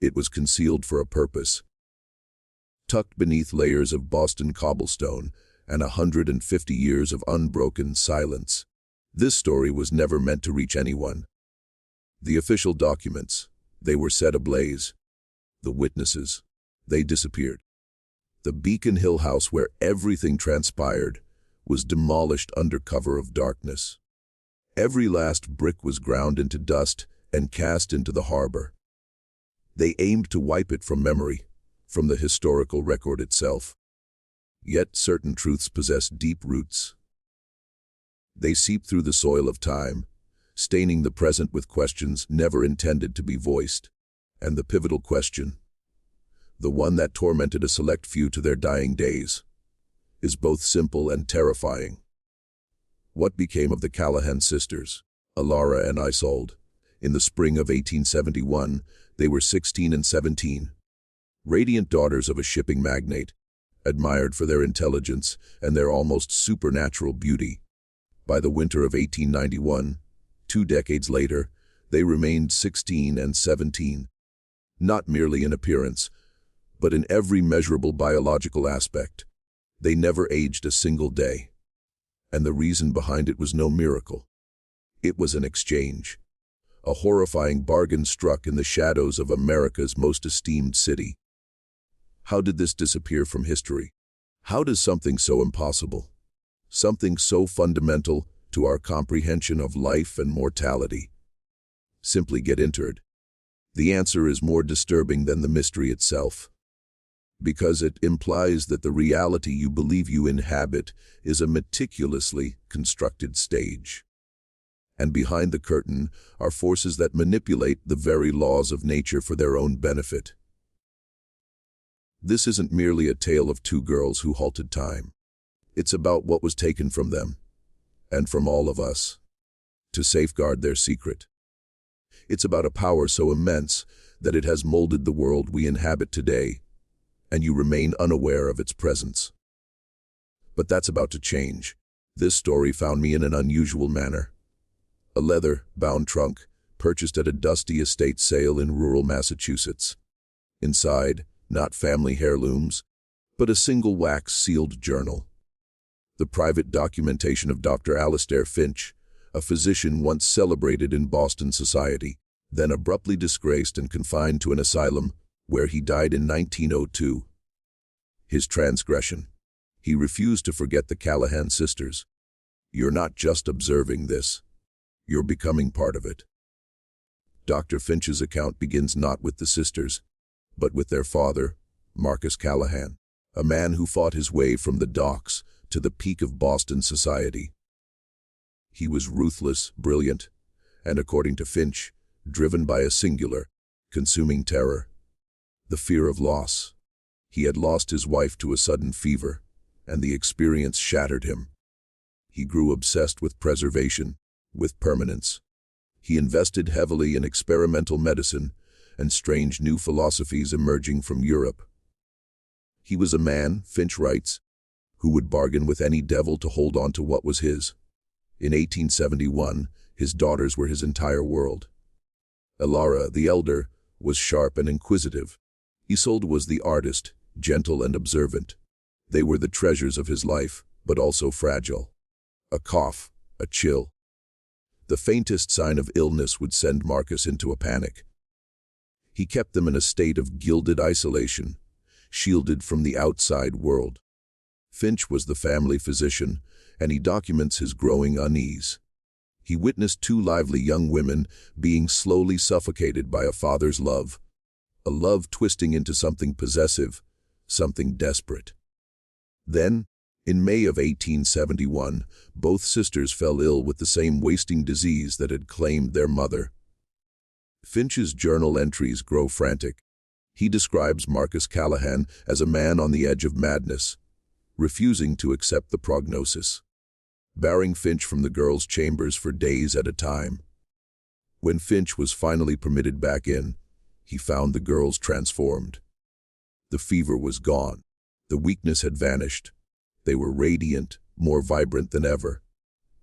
It was concealed for a purpose. Tucked beneath layers of Boston cobblestone and 150 years of unbroken silence, this story was never meant to reach anyone. The official documents, they were set ablaze. The witnesses, they disappeared. The Beacon Hill house where everything transpired was demolished under cover of darkness. Every last brick was ground into dust and cast into the harbor. They aimed to wipe it from memory, from the historical record itself. Yet certain truths possess deep roots. They seep through the soil of time, staining the present with questions never intended to be voiced. And the pivotal question, the one that tormented a select few to their dying days, is both simple and terrifying. What became of the Callahan sisters, Elara and Isolde? In the spring of 1871, they were 16 and 17. Radiant daughters of a shipping magnate, admired for their intelligence and their almost supernatural beauty. By the winter of 1891, 2 decades later, they remained 16 and 17. Not merely in appearance, but in every measurable biological aspect. They never aged a single day. And the reason behind it was no miracle. It was an exchange. A horrifying bargain struck in the shadows of America's most esteemed city. How did this disappear from history? How does something so impossible, something so fundamental to our comprehension of life and mortality, simply get entered? The answer is more disturbing than the mystery itself, because it implies that the reality you believe you inhabit is a meticulously constructed stage. And behind the curtain are forces that manipulate the very laws of nature for their own benefit. This isn't merely a tale of 2 girls who halted time. It's about what was taken from them, and from all of us, to safeguard their secret. It's about a power so immense that it has molded the world we inhabit today, and you remain unaware of its presence. But that's about to change. This story found me in an unusual manner. A leather-bound trunk, purchased at a dusty estate sale in rural Massachusetts. Inside, not family heirlooms, but a single wax-sealed journal. The private documentation of Dr. Alistair Finch, a physician once celebrated in Boston society, then abruptly disgraced and confined to an asylum, where he died in 1902. His transgression. He refused to forget the Callahan sisters. You're not just observing this. You're becoming part of it. Dr. Finch's account begins not with the sisters, but with their father, Marcus Callahan, a man who fought his way from the docks to the peak of Boston society. He was ruthless, brilliant, and according to Finch, driven by a singular, consuming terror, the fear of loss. He had lost his wife to a sudden fever, and the experience shattered him. He grew obsessed with preservation, with permanence. He invested heavily in experimental medicine and strange new philosophies emerging from Europe. He was a man, Finch writes, who would bargain with any devil to hold on to what was his. In 1871, his daughters were his entire world. Elara, the elder, was sharp and inquisitive. Isolde was the artist, gentle and observant. They were the treasures of his life, but also fragile. A cough, a chill. The faintest sign of illness would send Marcus into a panic. He kept them in a state of gilded isolation, shielded from the outside world. Finch was the family physician, and he documents his growing unease. He witnessed 2 lively young women being slowly suffocated by a father's love, a love twisting into something possessive, something desperate. Then, in May of 1871, both sisters fell ill with the same wasting disease that had claimed their mother. Finch's journal entries grow frantic. He describes Marcus Callahan as a man on the edge of madness, refusing to accept the prognosis, barring Finch from the girls' chambers for days at a time. When Finch was finally permitted back in, he found the girls transformed. The fever was gone. The weakness had vanished. They were radiant, more vibrant than ever.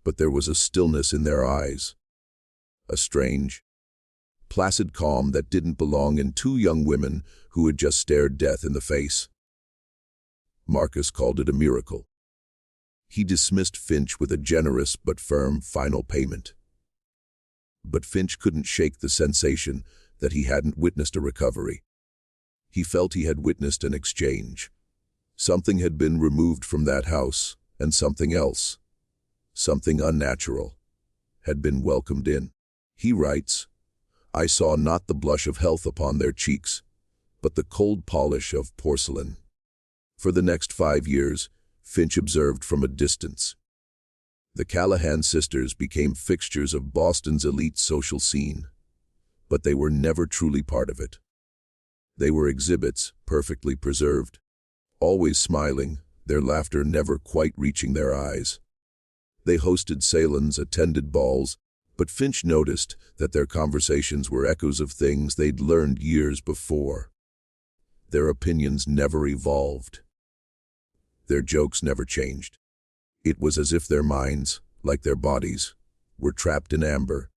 But there was a stillness in their eyes. A strange, placid calm that didn't belong in two young women who had just stared death in the face. Marcus called it a miracle. He dismissed Finch with a generous but firm final payment. But Finch couldn't shake the sensation that he hadn't witnessed a recovery. He felt he had witnessed an exchange. Something had been removed from that house, and something else, something unnatural, had been welcomed in. He writes, "I saw not the blush of health upon their cheeks, but the cold polish of porcelain." For the next 5 years, Finch observed from a distance. The Callahan sisters became fixtures of Boston's elite social scene, but they were never truly part of it. They were exhibits, perfectly preserved, always smiling, their laughter never quite reaching their eyes. They hosted salons, attended balls, but Finch noticed that their conversations were echoes of things they'd learned years before. Their opinions never evolved. Their jokes never changed. It was as if their minds, like their bodies, were trapped in amber.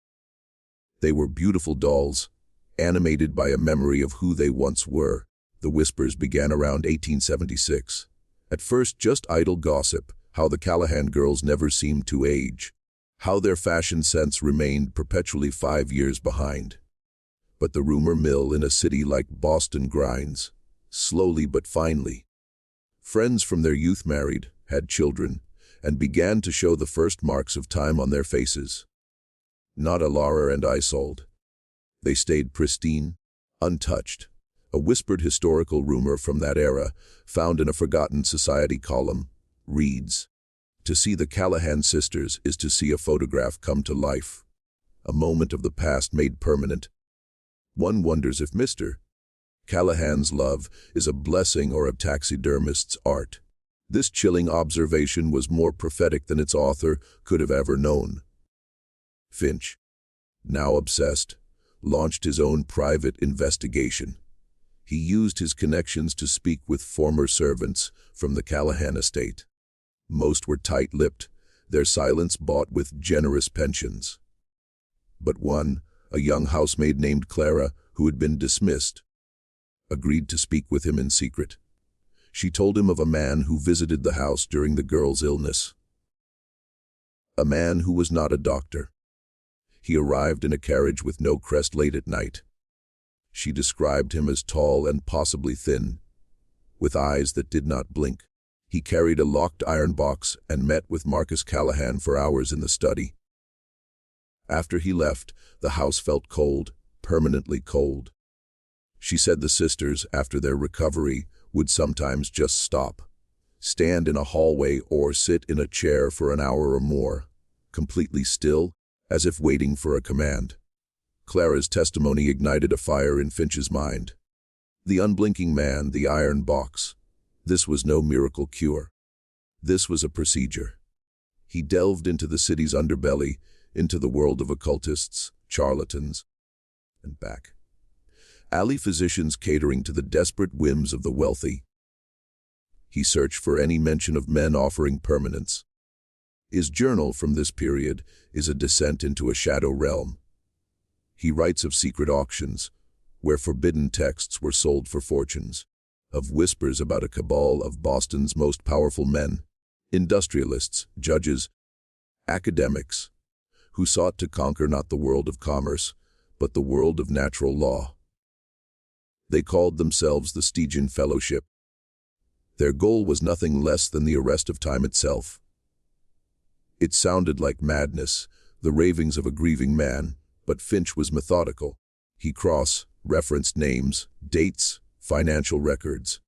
They were beautiful dolls, animated by a memory of who they once were. The whispers began around 1876. At first just idle gossip, how the Callahan girls never seemed to age, how their fashion sense remained perpetually 5 years behind. But the rumor mill in a city like Boston grinds, slowly but finely. Friends from their youth married, had children, and began to show the first marks of time on their faces. Not Elara and Isolde. They stayed pristine, untouched. A whispered historical rumor from that era, found in a forgotten society column, reads, "To see the Callahan sisters is to see a photograph come to life, a moment of the past made permanent." One wonders if Mr. Callahan's love is a blessing or a taxidermist's art. This chilling observation was more prophetic than its author could have ever known. Finch, now obsessed, launched his own private investigation. He used his connections to speak with former servants from the Callahan estate. Most were tight-lipped, their silence bought with generous pensions. But one, a young housemaid named Clara, who had been dismissed, agreed to speak with him in secret. She told him of a man who visited the house during the girl's illness. A man who was not a doctor. He arrived in a carriage with no crest late at night. She described him as tall and possibly thin, with eyes that did not blink. He carried a locked iron box and met with Marcus Callahan for hours in the study. After he left, the house felt cold, permanently cold. She said the sisters, after their recovery, would sometimes just stop, stand in a hallway or sit in a chair for an hour or more, completely still, as if waiting for a command. Clara's testimony ignited a fire in Finch's mind. The unblinking man, the iron box. This was no miracle cure. This was a procedure. He delved into the city's underbelly, into the world of occultists, charlatans, and back. Alley physicians catering to the desperate whims of the wealthy. He searched for any mention of men offering permanence. His journal from this period is a descent into a shadow realm. He writes of secret auctions, where forbidden texts were sold for fortunes, of whispers about a cabal of Boston's most powerful men, industrialists, judges, academics, who sought to conquer not the world of commerce, but the world of natural law. They called themselves the Stygian Fellowship. Their goal was nothing less than the arrest of time itself. It sounded like madness, the ravings of a grieving man, but Finch was methodical. He cross-referenced names, dates, financial records.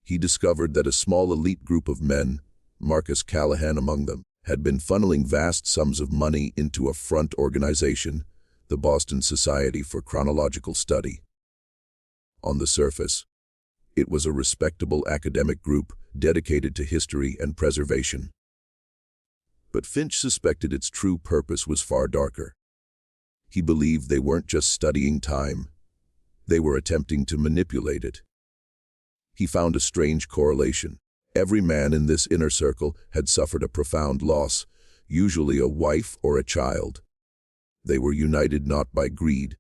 He discovered that a small elite group of men, Marcus Callahan among them, had been funneling vast sums of money into a front organization, the Boston Society for Chronological Study. On the surface, it was a respectable academic group dedicated to history and preservation. But Finch suspected its true purpose was far darker. He believed they weren't just studying time, they were attempting to manipulate it. He found a strange correlation. Every man in this inner circle had suffered a profound loss, usually a wife or a child. They were united not by greed,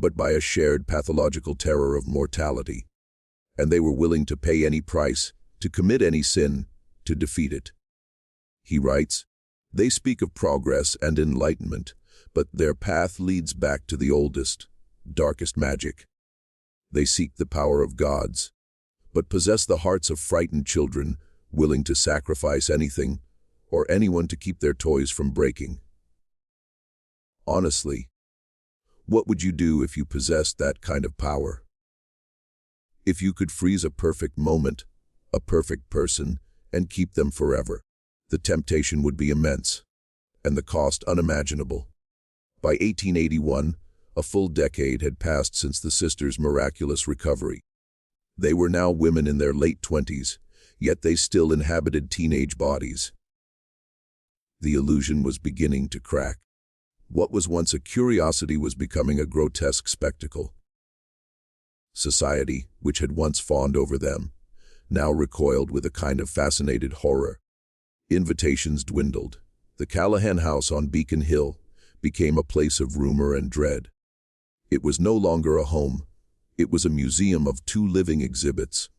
but by a shared pathological terror of mortality. And they were willing to pay any price, to commit any sin, to defeat it. He writes, "They speak of progress and enlightenment, but their path leads back to the oldest, darkest magic. They seek the power of gods, but possess the hearts of frightened children, willing to sacrifice anything or anyone to keep their toys from breaking." Honestly, what would you do if you possessed that kind of power? If you could freeze a perfect moment, a perfect person, and keep them forever, the temptation would be immense, and the cost unimaginable. By 1881, a full decade had passed since the sisters' miraculous recovery. They were now women in their late 20s, yet they still inhabited teenage bodies. The illusion was beginning to crack. What was once a curiosity was becoming a grotesque spectacle. Society, which had once fawned over them, now recoiled with a kind of fascinated horror. Invitations dwindled. The Callahan house on Beacon Hill became a place of rumor and dread. It was no longer a home. It was a museum of two living exhibits.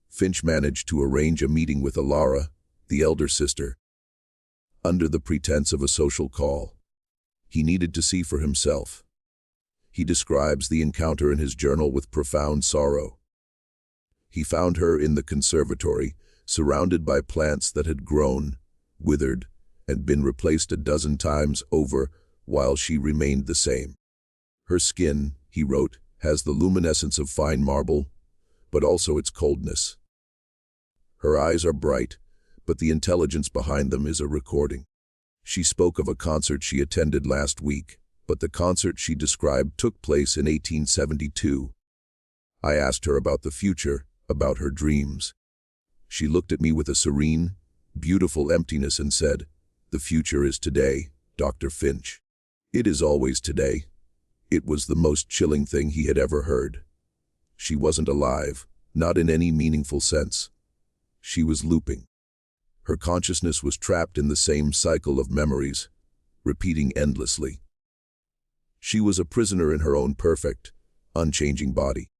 Finch managed to arrange a meeting with Elara, the elder sister, under the pretense of a social call. He needed to see for himself. He describes the encounter in his journal with profound sorrow. He found her in the conservatory, surrounded by plants that had grown, withered, and been replaced a dozen times over, while she remained the same. Her skin, he wrote, has the luminescence of fine marble, but also its coldness. Her eyes are bright, but the intelligence behind them is a recording. She spoke of a concert she attended last week, but the concert she described took place in 1872. I asked her about the future, about her dreams. She looked at me with a serene, beautiful emptiness and said, "The future is today, Dr. Finch." It is always today. It was the most chilling thing he had ever heard. She wasn't alive, not in any meaningful sense. She was looping. Her consciousness was trapped in the same cycle of memories, repeating endlessly. She was a prisoner in her own perfect, unchanging body.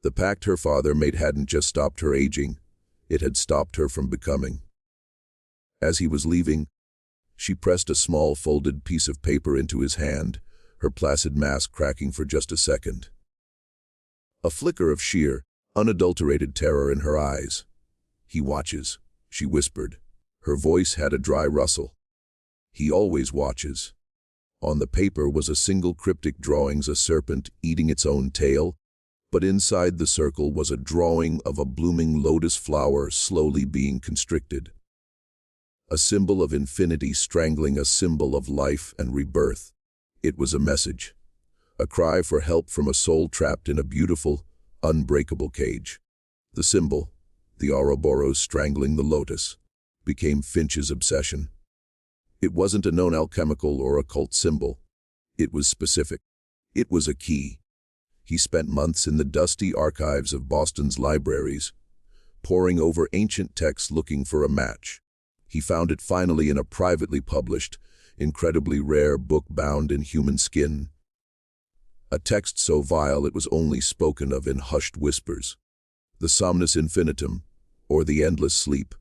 The pact her father made hadn't just stopped her aging, it had stopped her from becoming. As he was leaving, she pressed a small folded piece of paper into his hand, her placid mask cracking for just a second. A flicker of sheer, unadulterated terror in her eyes. "He watches," she whispered. Her voice had a dry rustle. "He always watches." On the paper was a single cryptic drawing, a serpent eating its own tail, but inside the circle was a drawing of a blooming lotus flower slowly being constricted. A symbol of infinity strangling a symbol of life and rebirth. It was a message, a cry for help from a soul trapped in a beautiful, unbreakable cage. The symbol, the Ouroboros strangling the lotus, became Finch's obsession. It wasn't a known alchemical or occult symbol. It was specific. It was a key. He spent months in the dusty archives of Boston's libraries, poring over ancient texts looking for a match. He found it finally in a privately published, incredibly rare book bound in human skin. A text so vile it was only spoken of in hushed whispers. The Somnus Infinitum, or the Endless Sleep.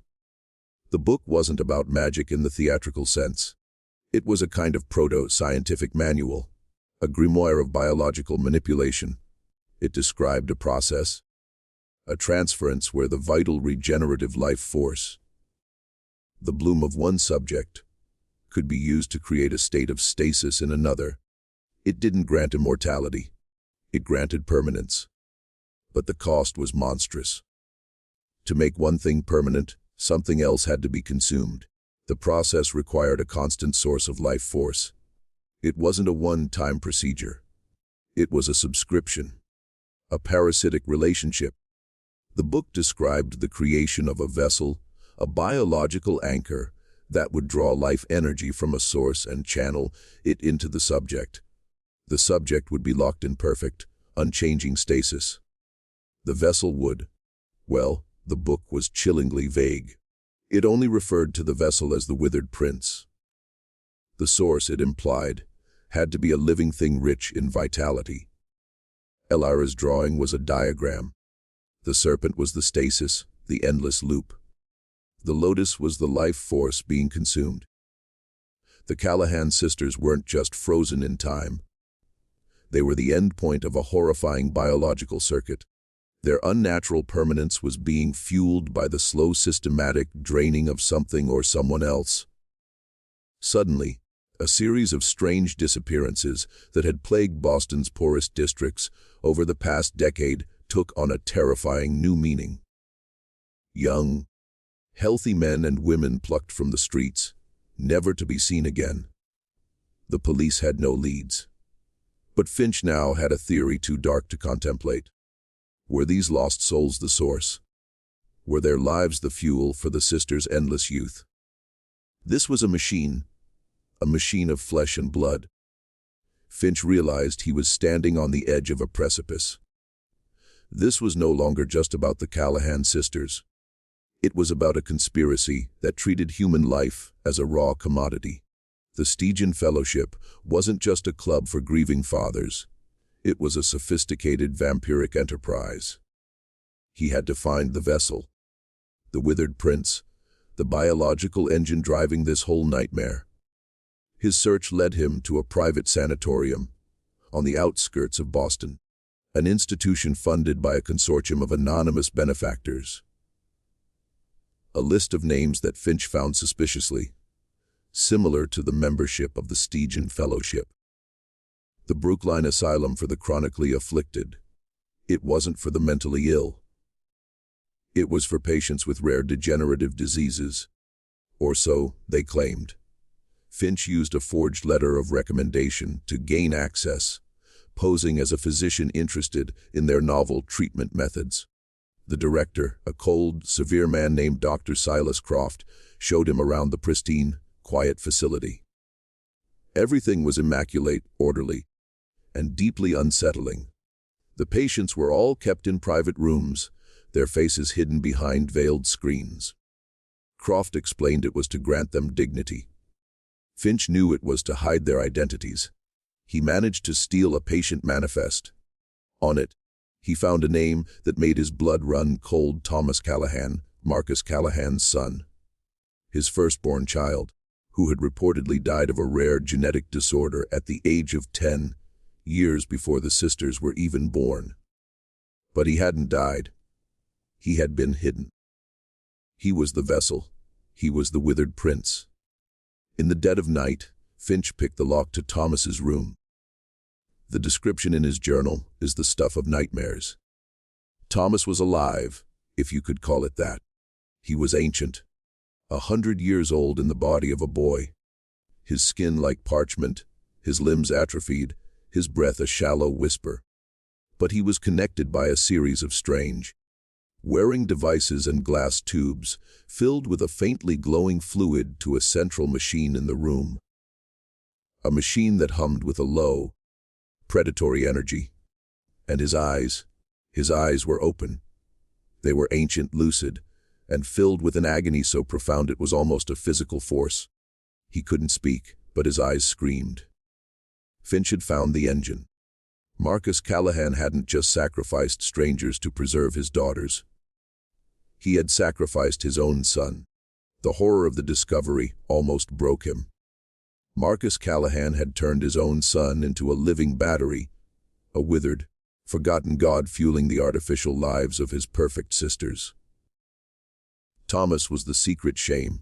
The book wasn't about magic in the theatrical sense. It was a kind of proto-scientific manual, a grimoire of biological manipulation. It described a process, a transference where the vital regenerative life force, the bloom of one subject, could be used to create a state of stasis in another. It didn't grant immortality. It granted permanence. But the cost was monstrous. To make one thing permanent, something else had to be consumed. The process required a constant source of life force. It wasn't a one-time procedure. It was a subscription, a parasitic relationship. The book described the creation of a vessel, a biological anchor, that would draw life energy from a source and channel it into the subject. The subject would be locked in perfect, unchanging stasis. The vessel would, well, the book was chillingly vague. It only referred to the vessel as the withered prince. The source, it implied, had to be a living thing rich in vitality. Elara's drawing was a diagram. The serpent was the stasis, the endless loop. The lotus was the life force being consumed. The Callahan sisters weren't just frozen in time. They were the end point of a horrifying biological circuit. Their unnatural permanence was being fueled by the slow systematic draining of something or someone else. Suddenly, a series of strange disappearances that had plagued Boston's poorest districts over the past decade took on a terrifying new meaning. Young, healthy men and women plucked from the streets, never to be seen again. The police had no leads. But Finch now had a theory too dark to contemplate. Were these lost souls the source? Were their lives the fuel for the sisters' endless youth? This was a machine of flesh and blood. Finch realized he was standing on the edge of a precipice. This was no longer just about the Callahan sisters. It was about a conspiracy that treated human life as a raw commodity. The Stygian Fellowship wasn't just a club for grieving fathers. It was a sophisticated vampiric enterprise. He had to find the vessel, the withered prince, the biological engine driving this whole nightmare. His search led him to a private sanatorium on the outskirts of Boston, an institution funded by a consortium of anonymous benefactors. A list of names that Finch found suspiciously similar to the membership of the Stygian Fellowship. The Brookline Asylum for the chronically afflicted. It wasn't for the mentally ill. It was for patients with rare degenerative diseases. Or so they claimed. Finch used a forged letter of recommendation to gain access, posing as a physician interested in their novel treatment methods. The director, a cold, severe man named Dr. Silas Croft, showed him around the pristine, quiet facility. Everything was immaculate, orderly, and deeply unsettling. The patients were all kept in private rooms, their faces hidden behind veiled screens. Croft explained it was to grant them dignity. Finch knew it was to hide their identities. He managed to steal a patient manifest. On it, he found a name that made his blood run cold: Thomas Callahan, Marcus Callahan's son. His firstborn child, who had reportedly died of a rare genetic disorder at the age of 10, years before the sisters were even born. But he hadn't died. He had been hidden. He was the vessel. He was the withered prince. In the dead of night, Finch picked the lock to Thomas's room. The description in his journal is the stuff of nightmares. Thomas was alive, if you could call it that. He was ancient, 100 years old in the body of a boy. His skin like parchment, his limbs atrophied, his breath a shallow whisper. But he was connected by a series of strange, wearing devices and glass tubes filled with a faintly glowing fluid to a central machine in the room. A machine that hummed with a low, predatory energy. And his eyes were open. They were ancient, lucid, and filled with an agony so profound it was almost a physical force. He couldn't speak, but his eyes screamed. Finch had found the engine. Marcus Callahan hadn't just sacrificed strangers to preserve his daughters. He had sacrificed his own son. The horror of the discovery almost broke him. Marcus Callahan had turned his own son into a living battery, a withered, forgotten god fueling the artificial lives of his perfect sisters. Thomas was the secret shame,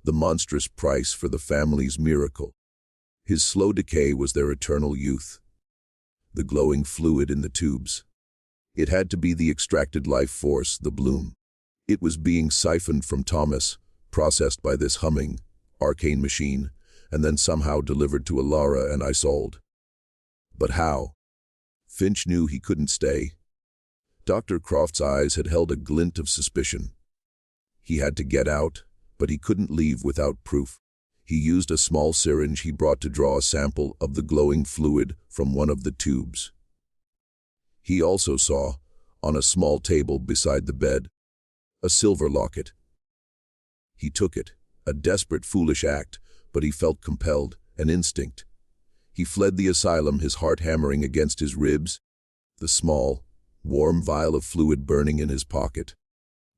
the monstrous price for the family's miracle. His slow decay was their eternal youth. The glowing fluid in the tubes. It had to be the extracted life force, the bloom. It was being siphoned from Thomas, processed by this humming, arcane machine, and then somehow delivered to Elara and Isolde. But how? Finch knew he couldn't stay. Dr. Croft's eyes had held a glint of suspicion. He had to get out, but he couldn't leave without proof. He used a small syringe he brought to draw a sample of the glowing fluid from one of the tubes. He also saw, on a small table beside the bed, a silver locket. He took it, a desperate, foolish act, but he felt compelled, an instinct. He fled the asylum, his heart hammering against his ribs, the small, warm vial of fluid burning in his pocket.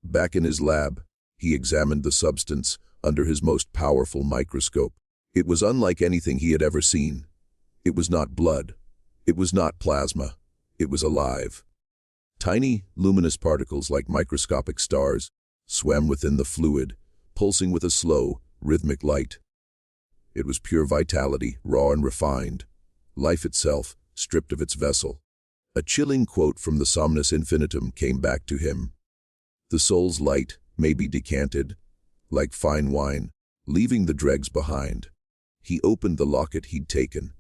Back in his lab, he examined the substance under his most powerful microscope. It was unlike anything he had ever seen. It was not blood. It was not plasma. It was alive. Tiny, luminous particles like microscopic stars swam within the fluid, pulsing with a slow, rhythmic light. It was pure vitality, raw and refined. Life itself, stripped of its vessel. A chilling quote from the Somnus Infinitum came back to him. The soul's light may be decanted, like fine wine, leaving the dregs behind. He opened the locket he'd taken.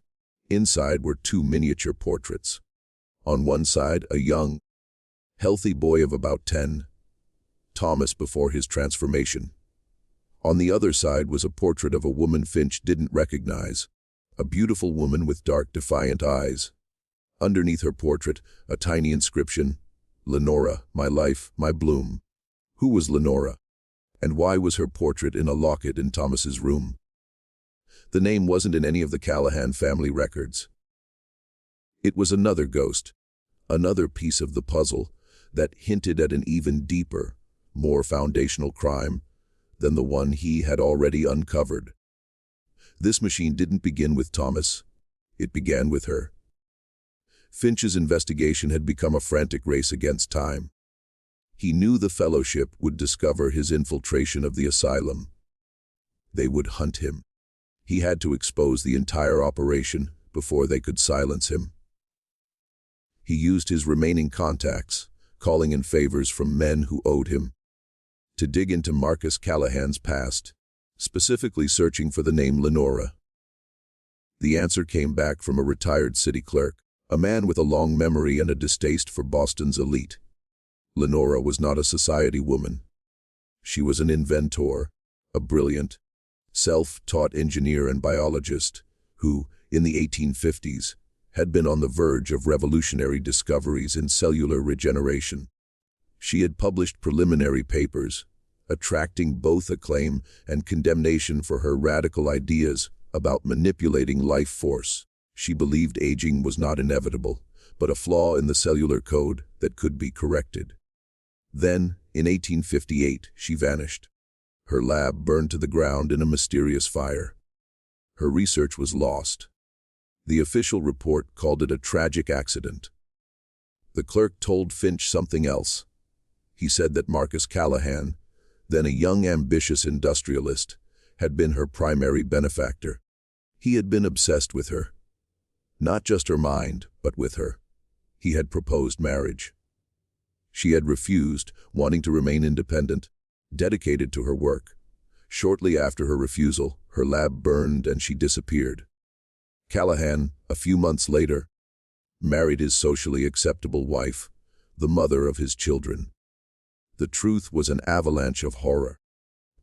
Inside were 2 miniature portraits. On one side, a young, healthy boy of about 10, Thomas before his transformation. On the other side was a portrait of a woman Finch didn't recognize, a beautiful woman with dark, defiant eyes. Underneath her portrait, a tiny inscription, "Lenora, my life, my bloom." Who was Lenora? And why was her portrait in a locket in Thomas's room? The name wasn't in any of the Callahan family records. It was another ghost, another piece of the puzzle that hinted at an even deeper, more foundational crime than the one he had already uncovered. This machine didn't begin with Thomas. It began with her. Finch's investigation had become a frantic race against time. He knew the Fellowship would discover his infiltration of the asylum. They would hunt him. He had to expose the entire operation before they could silence him. He used his remaining contacts, calling in favors from men who owed him, to dig into Marcus Callahan's past, specifically searching for the name Lenora. The answer came back from a retired city clerk, a man with a long memory and a distaste for Boston's elite. Lenora was not a society woman. She was an inventor, a brilliant, self-taught engineer and biologist who, in the 1850s, had been on the verge of revolutionary discoveries in cellular regeneration. She had published preliminary papers, attracting both acclaim and condemnation for her radical ideas about manipulating life force. She believed aging was not inevitable, but a flaw in the cellular code that could be corrected. Then, in 1858, she vanished. Her lab burned to the ground in a mysterious fire. Her research was lost. The official report called it a tragic accident. The clerk told Finch something else. He said that Marcus Callahan, then a young ambitious industrialist, had been her primary benefactor. He had been obsessed with her. Not just her mind, but with her. He had proposed marriage. She had refused, wanting to remain independent, dedicated to her work. Shortly after her refusal, her lab burned and she disappeared. Callahan, a few months later, married his socially acceptable wife, the mother of his children. The truth was an avalanche of horror.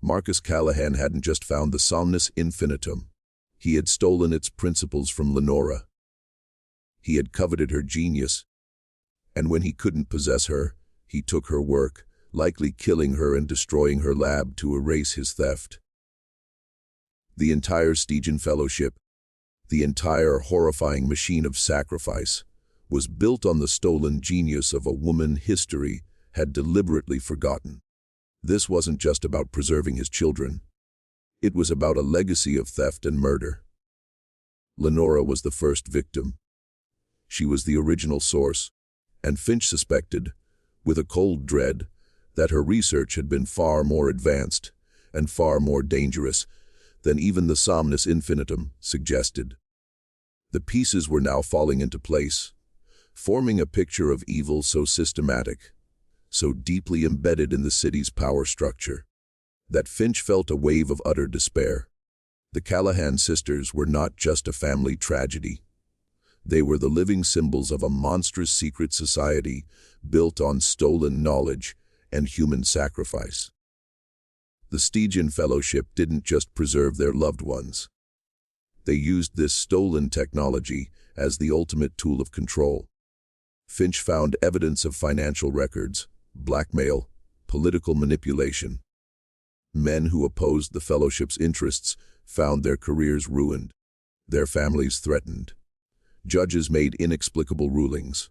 Marcus Callahan hadn't just found the Somnus Infinitum. He had stolen its principles from Lenora. He had coveted her genius, and when he couldn't possess her, he took her work, likely killing her and destroying her lab to erase his theft. The entire Stygian Fellowship, the entire horrifying machine of sacrifice, was built on the stolen genius of a woman history had deliberately forgotten. This wasn't just about preserving his children. It was about a legacy of theft and murder. Lenora was the first victim. She was the original source, and Finch suspected, with a cold dread, that her research had been far more advanced and far more dangerous than even the Somnus Infinitum suggested. The pieces were now falling into place, forming a picture of evil so systematic, so deeply embedded in the city's power structure, that Finch felt a wave of utter despair. The Callahan sisters were not just a family tragedy. They were the living symbols of a monstrous secret society built on stolen knowledge and human sacrifice. The Stygian Fellowship didn't just preserve their loved ones. They used this stolen technology as the ultimate tool of control. Finch found evidence of financial records, blackmail, political manipulation. Men who opposed the Fellowship's interests found their careers ruined. Their families threatened. Judges made inexplicable rulings.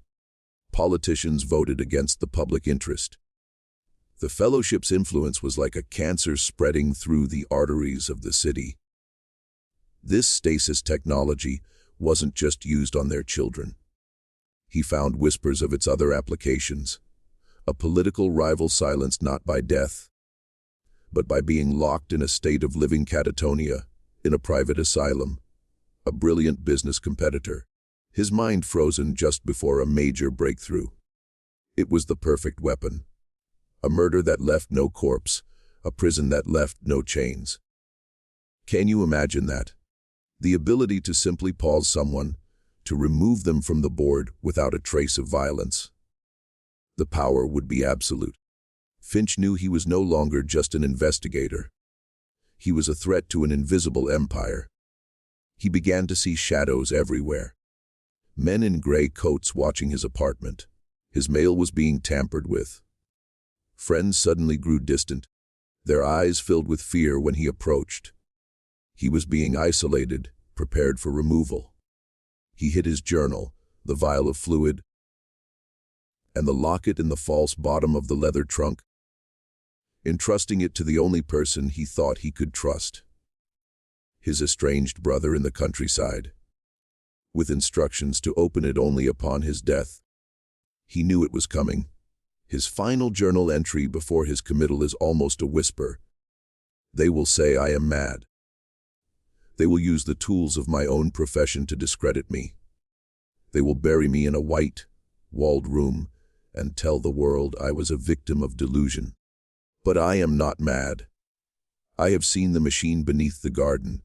Politicians voted against the public interest. The fellowship's influence was like a cancer spreading through the arteries of the city. This stasis technology wasn't just used on their children. He found whispers of its other applications. A political rival silenced not by death, but by being locked in a state of living catatonia, in a private asylum. A brilliant business competitor, his mind frozen just before a major breakthrough. It was the perfect weapon. A murder that left no corpse, a prison that left no chains. Can you imagine that? The ability to simply pause someone, to remove them from the board without a trace of violence. The power would be absolute. Finch knew he was no longer just an investigator. He was a threat to an invisible empire. He began to see shadows everywhere. Men in gray coats watching his apartment. His mail was being tampered with. Friends suddenly grew distant, their eyes filled with fear when he approached. He was being isolated, prepared for removal. He hid his journal, the vial of fluid, and the locket in the false bottom of the leather trunk, entrusting it to the only person he thought he could trust. His estranged brother in the countryside, with instructions to open it only upon his death. He knew it was coming. His final journal entry before his committal is almost a whisper. They will say I am mad. They will use the tools of my own profession to discredit me. They will bury me in a white, walled room and tell the world I was a victim of delusion. But I am not mad. I have seen the machine beneath the garden.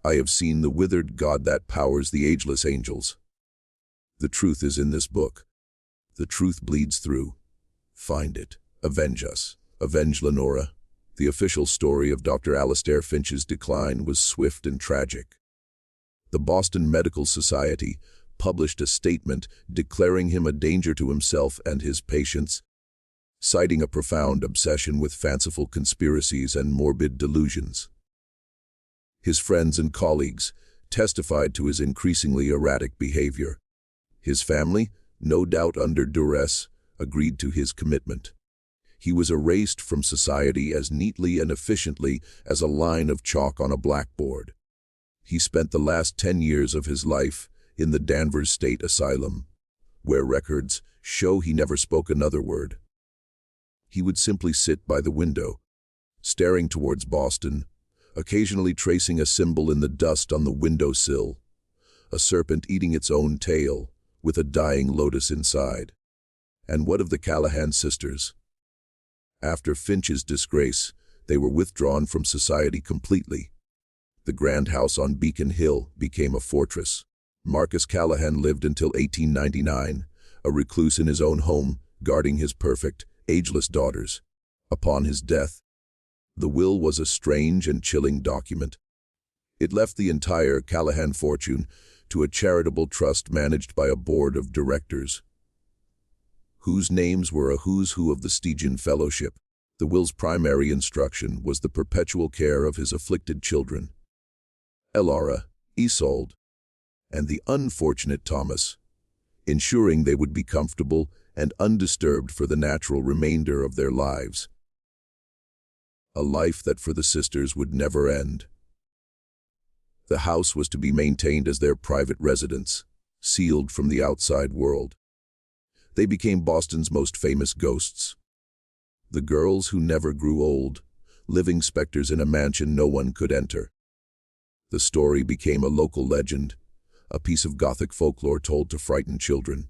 I have seen the withered god that powers the ageless angels. The truth is in this book. The truth bleeds through. Find it. Avenge us. Avenge Lenora. The official story of Dr. Alistair Finch's decline was swift and tragic. The Boston Medical Society published a statement declaring him a danger to himself and his patients, citing a profound obsession with fanciful conspiracies and morbid delusions. His friends and colleagues testified to his increasingly erratic behavior. His family, no doubt under duress, agreed to his commitment. He was erased from society as neatly and efficiently as a line of chalk on a blackboard. He spent the last 10 years of his life in the Danvers State Asylum, where records show he never spoke another word. He would simply sit by the window, staring towards Boston, occasionally tracing a symbol in the dust on the windowsill, a serpent eating its own tail, with a dying lotus inside. And what of the Callahan sisters? After Finch's disgrace, they were withdrawn from society completely. The grand house on Beacon Hill became a fortress. Marcus Callahan lived until 1899, a recluse in his own home, guarding his perfect, ageless daughters. Upon his death, the will was a strange and chilling document. It left the entire Callahan fortune to a charitable trust managed by a board of directors, whose names were a who's who of the Stygian Fellowship. The will's primary instruction was the perpetual care of his afflicted children, Elara, Isolde, and the unfortunate Thomas, ensuring they would be comfortable and undisturbed for the natural remainder of their lives. A life that for the sisters would never end. The house was to be maintained as their private residence, sealed from the outside world. They became Boston's most famous ghosts. The girls who never grew old, living specters in a mansion no one could enter. The story became a local legend, a piece of Gothic folklore told to frighten children.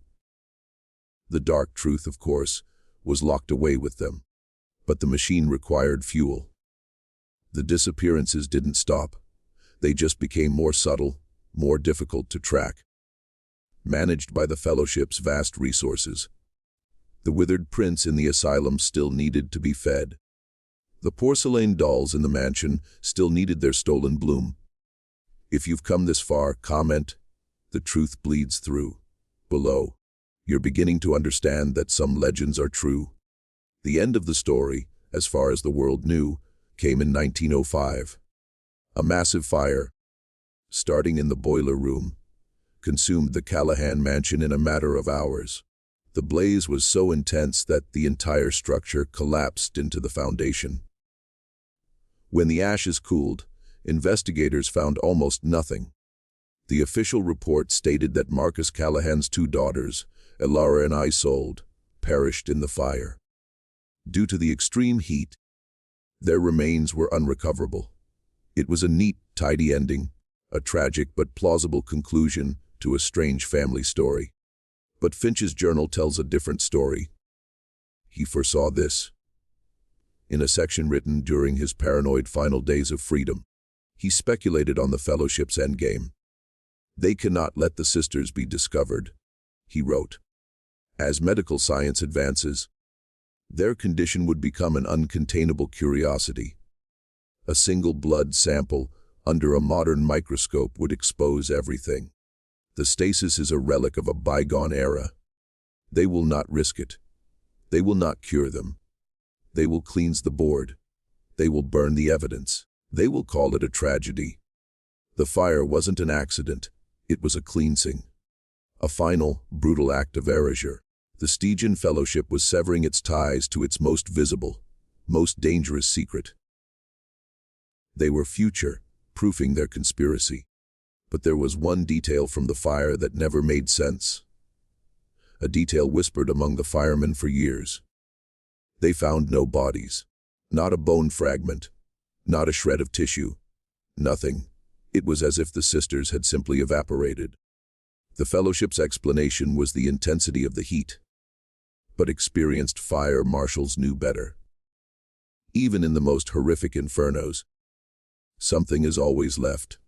The dark truth, of course, was locked away with them. But the machine required fuel. The disappearances didn't stop. They just became more subtle, more difficult to track. Managed by the Fellowship's vast resources, the withered prince in the asylum still needed to be fed. The porcelain dolls in the mansion still needed their stolen bloom. If you've come this far, comment. The truth bleeds through. Below, you're beginning to understand that some legends are true. The end of the story, as far as the world knew, came in 1905. A massive fire, starting in the boiler room, consumed the Callahan mansion in a matter of hours. The blaze was so intense that the entire structure collapsed into the foundation. When the ashes cooled, investigators found almost nothing. The official report stated that Marcus Callahan's 2 daughters, Elara and Isolde, perished in the fire. Due to the extreme heat, their remains were unrecoverable. It was a neat, tidy ending, a tragic but plausible conclusion to a strange family story. But Finch's journal tells a different story. He foresaw this. In a section written during his paranoid final days of freedom, he speculated on the Fellowship's endgame. "They cannot let the sisters be discovered," he wrote. "As medical science advances, their condition would become an uncontainable curiosity. A single blood sample under a modern microscope would expose everything. The stasis is a relic of a bygone era. They will not risk it. They will not cure them. They will cleanse the board. They will burn the evidence. They will call it a tragedy. The fire wasn't an accident. It was a cleansing. A final, brutal act of erasure. The Stygian Fellowship was severing its ties to its most visible, most dangerous secret. They were future-proofing their conspiracy. But there was one detail from the fire that never made sense. A detail whispered among the firemen for years. They found no bodies. Not a bone fragment. Not a shred of tissue. Nothing. It was as if the sisters had simply evaporated. The Fellowship's explanation was the intensity of the heat. But experienced fire marshals knew better. Even in the most horrific infernos, something is always left.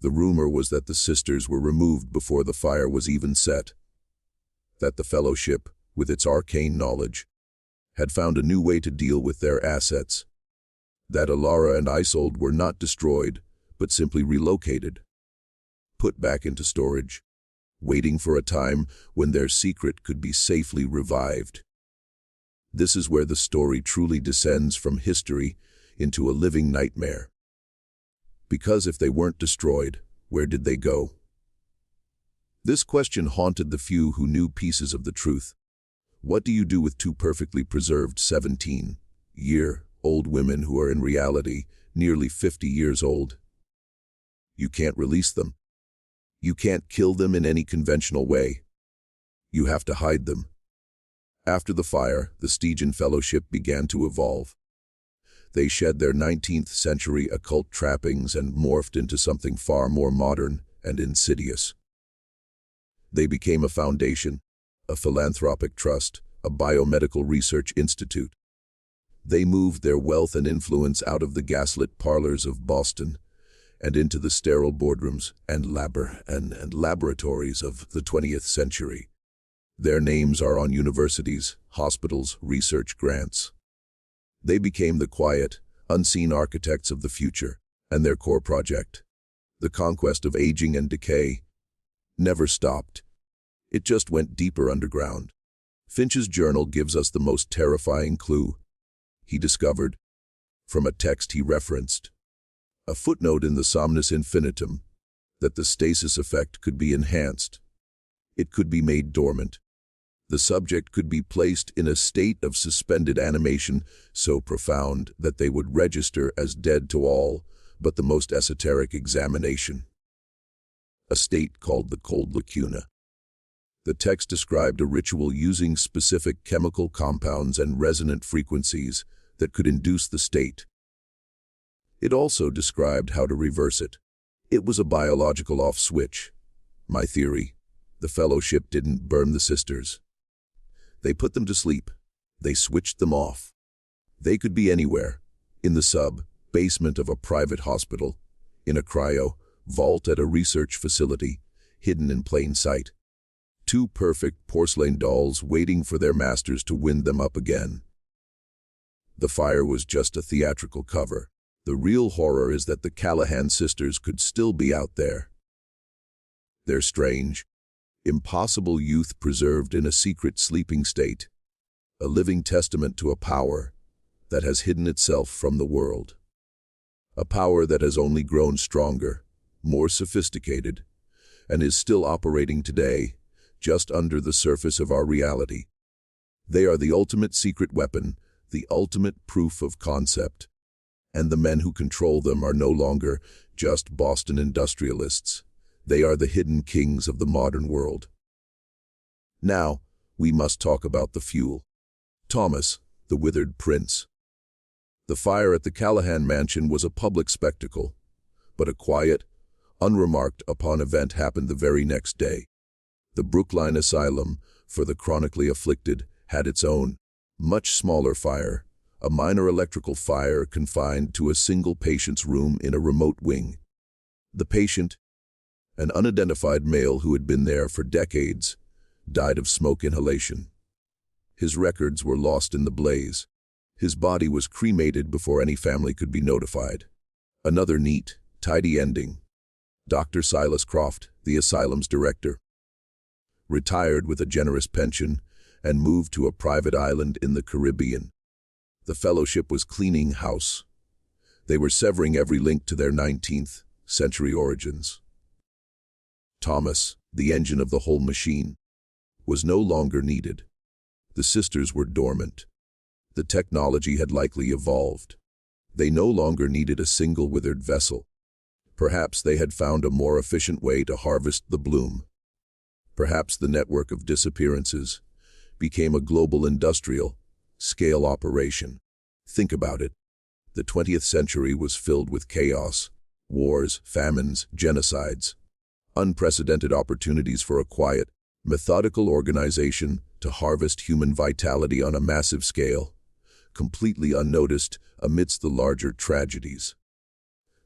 The rumor was that the sisters were removed before the fire was even set. That the Fellowship, with its arcane knowledge, had found a new way to deal with their assets. That Elara and Isolde were not destroyed, but simply relocated. Put back into storage, waiting for a time when their secret could be safely revived. This is where the story truly descends from history into a living nightmare. Because if they weren't destroyed, where did they go? This question haunted the few who knew pieces of the truth. What do you do with 2 perfectly preserved 17-year-old women who are in reality nearly 50 years old? You can't release them. You can't kill them in any conventional way. You have to hide them. After the fire, the Stygian Fellowship began to evolve. They shed their 19th century occult trappings and morphed into something far more modern and insidious. They became a foundation, a philanthropic trust, a biomedical research institute. They moved their wealth and influence out of the gaslit parlors of Boston and into the sterile boardrooms and laboratories of the 20th century. Their names are on universities, hospitals, research grants. They became the quiet, unseen architects of the future, and their core project, the conquest of aging and decay, never stopped. It just went deeper underground. Finch's journal gives us the most terrifying clue. He discovered, from a text he referenced, a footnote in the Somnus Infinitum, that the stasis effect could be enhanced. It could be made dormant. The subject could be placed in a state of suspended animation so profound that they would register as dead to all but the most esoteric examination. A state called the cold lacuna. The text described a ritual using specific chemical compounds and resonant frequencies that could induce the state. It also described how to reverse it. It was a biological off switch. My theory, the Fellowship didn't burn the sisters. They put them to sleep. They switched them off. They could be anywhere, in the basement of a private hospital, in a vault at a research facility, hidden in plain sight. 2 perfect porcelain dolls waiting for their masters to wind them up again. The fire was just a theatrical cover. The real horror is that the Callahan sisters could still be out there. Their strange, impossible youth preserved in a secret sleeping state, a living testament to a power that has hidden itself from the world. A power that has only grown stronger, more sophisticated, and is still operating today, just under the surface of our reality. They are the ultimate secret weapon, the ultimate proof of concept. And the men who control them are no longer just Boston industrialists. They are the hidden kings of the modern world. Now, we must talk about the fuel. Thomas, the withered prince. The fire at the Callahan mansion was a public spectacle, but a quiet, unremarked upon event happened the very next day. The Brookline Asylum for the chronically afflicted had its own, much smaller fire, a minor electrical fire confined to a single patient's room in a remote wing. The patient, an unidentified male who had been there for decades, died of smoke inhalation. His records were lost in the blaze. His body was cremated before any family could be notified. Another neat, tidy ending. Dr. Silas Croft, the asylum's director, retired with a generous pension and moved to a private island in the Caribbean. The fellowship was cleaning house. They were severing every link to their 19th century origins. Thomas, the engine of the whole machine, was no longer needed. The sisters were dormant. The technology had likely evolved. They no longer needed a single withered vessel. Perhaps they had found a more efficient way to harvest the bloom. Perhaps the network of disappearances became a global industrial-scale operation. Think about it. The 20th century was filled with chaos, wars, famines, genocides, unprecedented opportunities for a quiet, methodical organization to harvest human vitality on a massive scale, completely unnoticed amidst the larger tragedies.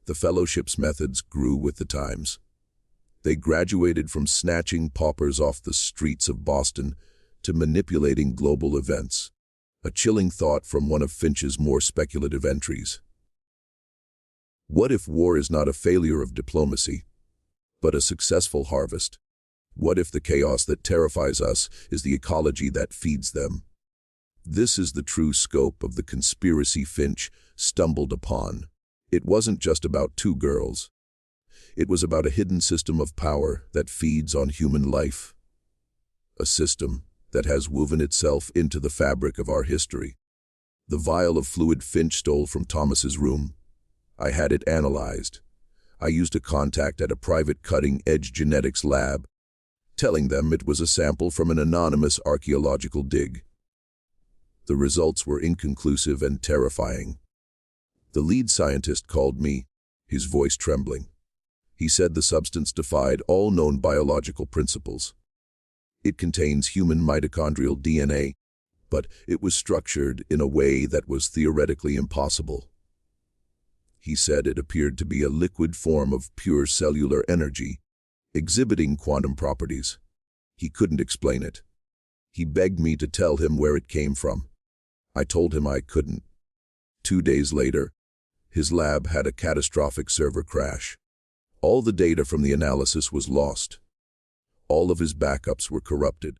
The fellowship's methods grew with the times. They graduated from snatching paupers off the streets of Boston to manipulating global events, a chilling thought from one of Finch's more speculative entries. What if war is not a failure of diplomacy, but a successful harvest? What if the chaos that terrifies us is the ecology that feeds them? This is the true scope of the conspiracy Finch stumbled upon. It wasn't just about two girls. It was about a hidden system of power that feeds on human life. A system that has woven itself into the fabric of our history. The vial of fluid Finch stole from Thomas's room. I had it analyzed. I used a contact at a private cutting-edge genetics lab, telling them it was a sample from an anonymous archaeological dig. The results were inconclusive and terrifying. The lead scientist called me, his voice trembling. He said the substance defied all known biological principles. It contains human mitochondrial DNA, but it was structured in a way that was theoretically impossible. He said it appeared to be a liquid form of pure cellular energy, exhibiting quantum properties. He couldn't explain it. He begged me to tell him where it came from. I told him I couldn't. 2 days later, his lab had a catastrophic server crash. All the data from the analysis was lost. All of his backups were corrupted.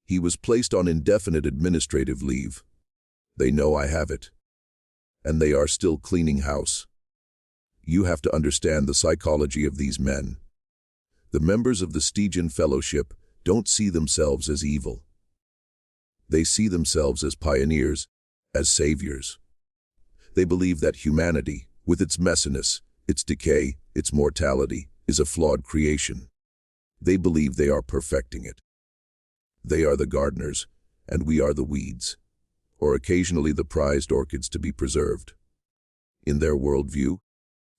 He was placed on indefinite administrative leave. They know I have it. And they are still cleaning house. You have to understand the psychology of these men. The members of the Stygian Fellowship don't see themselves as evil. They see themselves as pioneers, as saviors. They believe that humanity, with its messiness, its decay, its mortality, is a flawed creation. They believe they are perfecting it. They are the gardeners, and we are the weeds, or occasionally the prized orchids to be preserved. In their worldview,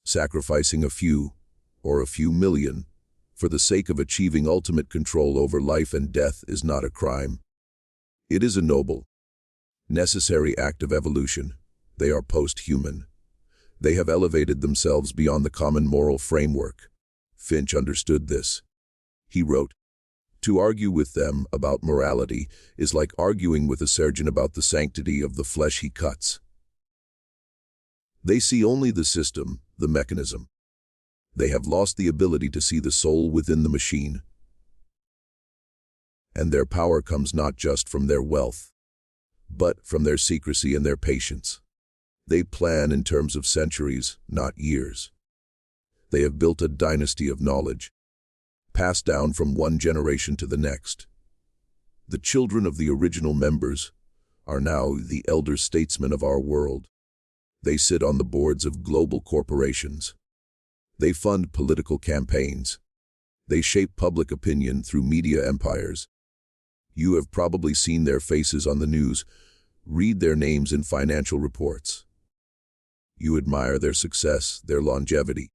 sacrificing a few, or a few million, for the sake of achieving ultimate control over life and death is not a crime. It is a noble, necessary act of evolution. They are post-human. They have elevated themselves beyond the common moral framework. Finch understood this. He wrote, "To argue with them about morality is like arguing with a surgeon about the sanctity of the flesh he cuts." They see only the system, the mechanism. They have lost the ability to see the soul within the machine. And their power comes not just from their wealth, but from their secrecy and their patience. They plan in terms of centuries, not years. They have built a dynasty of knowledge, passed down from one generation to the next. The children of the original members are now the elder statesmen of our world. They sit on the boards of global corporations. They fund political campaigns. They shape public opinion through media empires. You have probably seen their faces on the news, read their names in financial reports. You admire their success, their longevity,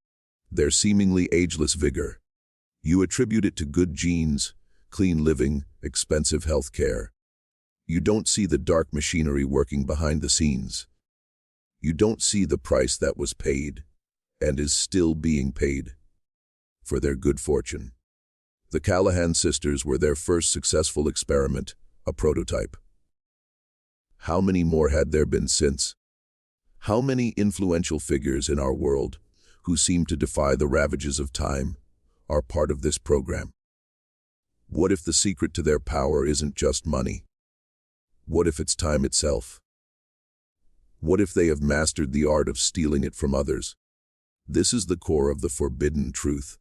their seemingly ageless vigor. You attribute it to good genes, clean living, expensive health care. You don't see the dark machinery working behind the scenes. You don't see the price that was paid, and is still being paid, for their good fortune. The Callahan sisters were their first successful experiment, a prototype. How many more had there been since? How many influential figures in our world, who seem to defy the ravages of time, are part of this program? What if the secret to their power isn't just money? What if it's time itself? What if they have mastered the art of stealing it from others? This is the core of the forbidden truth.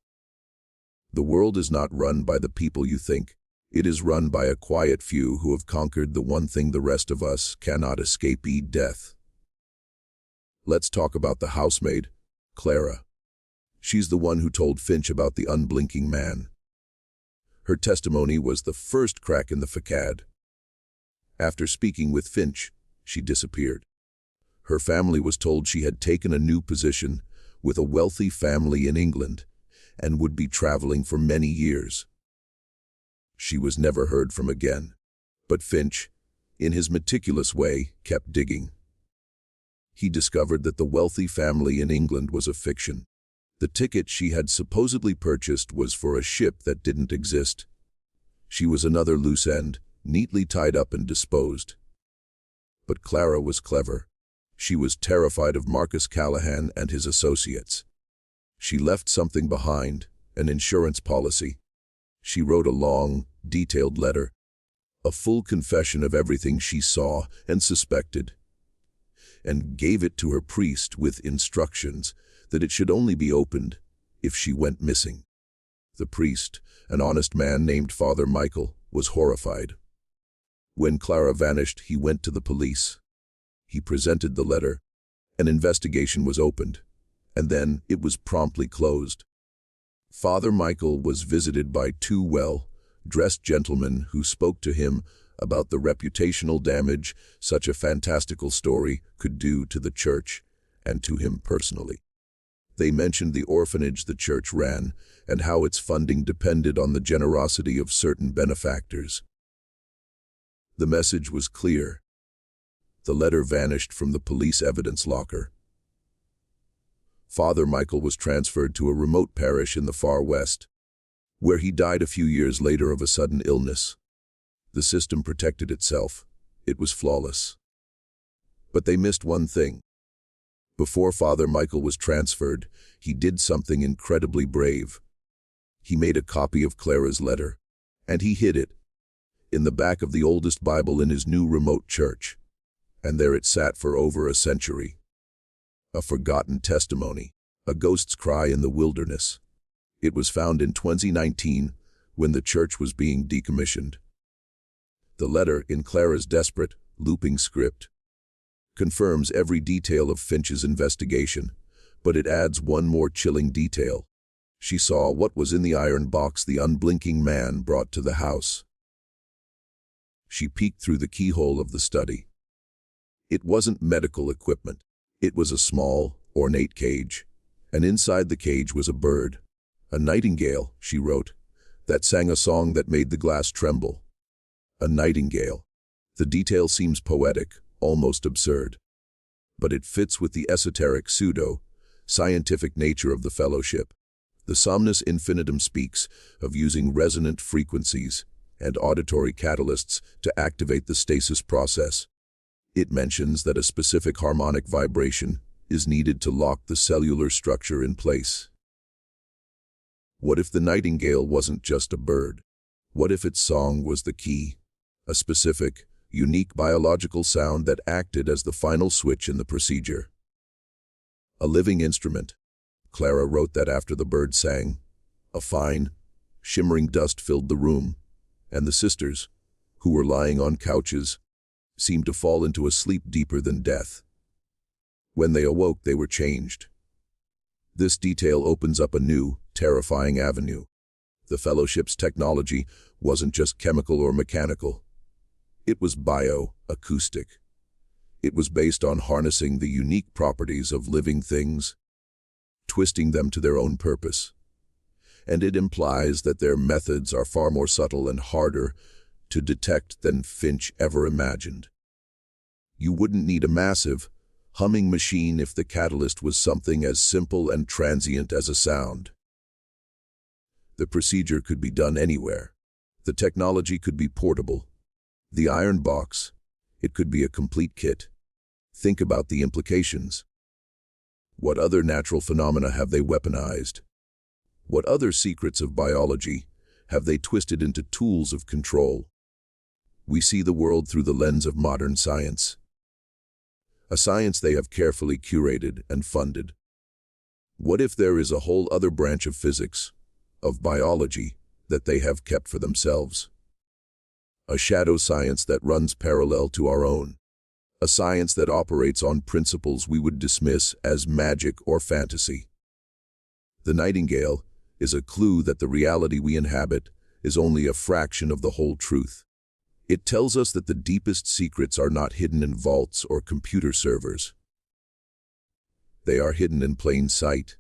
The world is not run by the people you think. It is run by a quiet few who have conquered the one thing the rest of us cannot escape: death. Let's talk about the housemaid, Clara. She's the one who told Finch about the unblinking man. Her testimony was the first crack in the facade. After speaking with Finch, she disappeared. Her family was told she had taken a new position with a wealthy family in England and would be traveling for many years. She was never heard from again, but Finch, in his meticulous way, kept digging. He discovered that the wealthy family in England was a fiction. The ticket she had supposedly purchased was for a ship that didn't exist. She was another loose end, neatly tied up and disposed. But Clara was clever. She was terrified of Marcus Callahan and his associates. She left something behind, an insurance policy. She wrote a long, detailed letter, a full confession of everything she saw and suspected, and gave it to her priest with instructions that it should only be opened if she went missing. The priest, an honest man named Father Michael, was horrified. When Clara vanished, he went to the police. He presented the letter. An investigation was opened, and then it was promptly closed. Father Michael was visited by two well-dressed gentlemen who spoke to him about the reputational damage such a fantastical story could do to the church and to him personally. They mentioned the orphanage the church ran and how its funding depended on the generosity of certain benefactors. The message was clear. The letter vanished from the police evidence locker. Father Michael was transferred to a remote parish in the far west, where he died a few years later of a sudden illness. The system protected itself. It was flawless. But they missed one thing. Before Father Michael was transferred, he did something incredibly brave. He made a copy of Clara's letter, and he hid it in the back of the oldest Bible in his new remote church. And there it sat for over a century. A forgotten testimony, a ghost's cry in the wilderness. It was found in 2019 when the church was being decommissioned. The letter, in Clara's desperate, looping script, confirms every detail of Finch's investigation, but it adds one more chilling detail. She saw what was in the iron box the unblinking man brought to the house. She peeked through the keyhole of the study. It wasn't medical equipment. It was a small, ornate cage, and inside the cage was a bird, a nightingale, she wrote, that sang a song that made the glass tremble. A nightingale. The detail seems poetic, almost absurd, but it fits with the esoteric pseudo-scientific nature of the fellowship. The Somnus Infinitum speaks of using resonant frequencies and auditory catalysts to activate the stasis process. It mentions that a specific harmonic vibration is needed to lock the cellular structure in place. What if the nightingale wasn't just a bird? What if its song was the key? A specific, unique biological sound that acted as the final switch in the procedure. A living instrument, Clara wrote that after the bird sang. A fine, shimmering dust filled the room, and the sisters, who were lying on couches, seemed to fall into a sleep deeper than death. When they awoke, they were changed. This detail opens up a new, terrifying avenue. The Fellowship's technology wasn't just chemical or mechanical. It was bioacoustic. It was based on harnessing the unique properties of living things, twisting them to their own purpose. And it implies that their methods are far more subtle and harder to detect than Finch ever imagined. You wouldn't need a massive, humming machine if the catalyst was something as simple and transient as a sound. The procedure could be done anywhere. The technology could be portable. The iron box, it could be a complete kit. Think about the implications. What other natural phenomena have they weaponized? What other secrets of biology have they twisted into tools of control? We see the world through the lens of modern science. A science they have carefully curated and funded. What if there is a whole other branch of physics, of biology, that they have kept for themselves? A shadow science that runs parallel to our own. A science that operates on principles we would dismiss as magic or fantasy. The Nightingale is a clue that the reality we inhabit is only a fraction of the whole truth. It tells us that the deepest secrets are not hidden in vaults or computer servers. They are hidden in plain sight,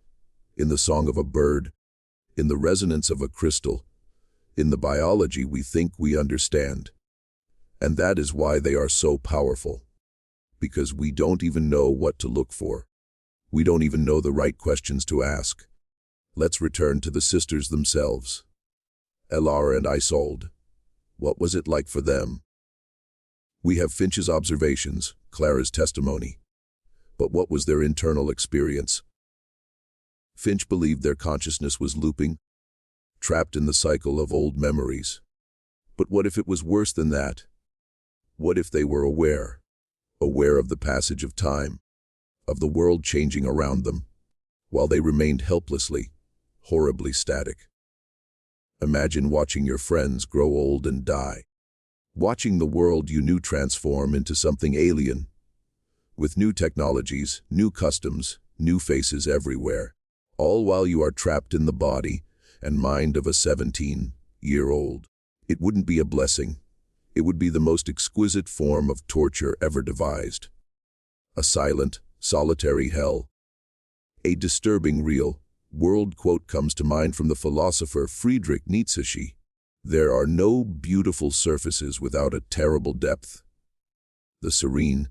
in the song of a bird, in the resonance of a crystal, in the biology we think we understand. And that is why they are so powerful. Because we don't even know what to look for. We don't even know the right questions to ask. Let's return to the sisters themselves. Elara and Isolde. What was it like for them? We have Finch's observations, Clara's testimony. But what was their internal experience? Finch believed their consciousness was looping, trapped in the cycle of old memories. But what if it was worse than that? What if they were aware of the passage of time, of the world changing around them, while they remained helplessly, horribly static? Imagine watching your friends grow old and die. Watching the world you knew transform into something alien, with new technologies, new customs, new faces everywhere, all while you are trapped in the body and mind of a 17-year-old. It wouldn't be a blessing. It would be the most exquisite form of torture ever devised. A silent, solitary hell. A disturbing real world quote comes to mind from the philosopher Friedrich Nietzsche. There are no beautiful surfaces without a terrible depth. The serene,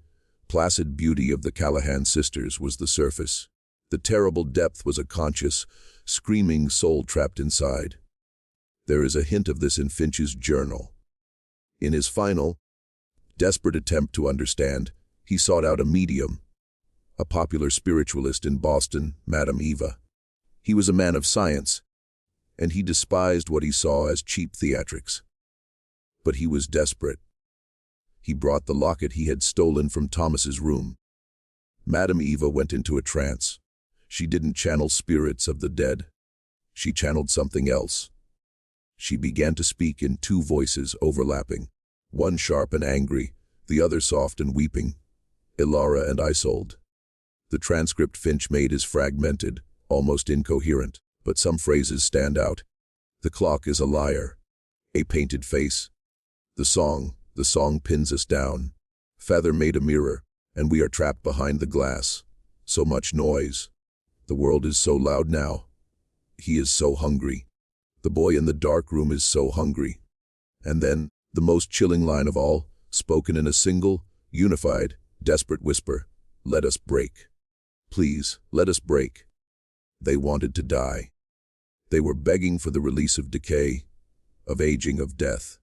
placid beauty of the Callahan sisters was the surface. The terrible depth was a conscious, screaming soul trapped inside. There is a hint of this in Finch's journal. In his final, desperate attempt to understand, he sought out a medium, a popular spiritualist in Boston, Madame Eva. He was a man of science, and he despised what he saw as cheap theatrics. But he was desperate. He brought the locket he had stolen from Thomas's room. Madame Eva went into a trance. She didn't channel spirits of the dead. She channeled something else. She began to speak in two voices overlapping, one sharp and angry, the other soft and weeping. Elara and Isolde. The transcript Finch made is fragmented, almost incoherent, but some phrases stand out. The clock is a liar. A painted face. The song pins us down. Feather made a mirror, and we are trapped behind the glass. So much noise. The world is so loud now. He is so hungry. The boy in the dark room is so hungry. And then, the most chilling line of all, spoken in a single, unified, desperate whisper. Let us break. Please, let us break. They wanted to die. They were begging for the release of decay, of aging, of death.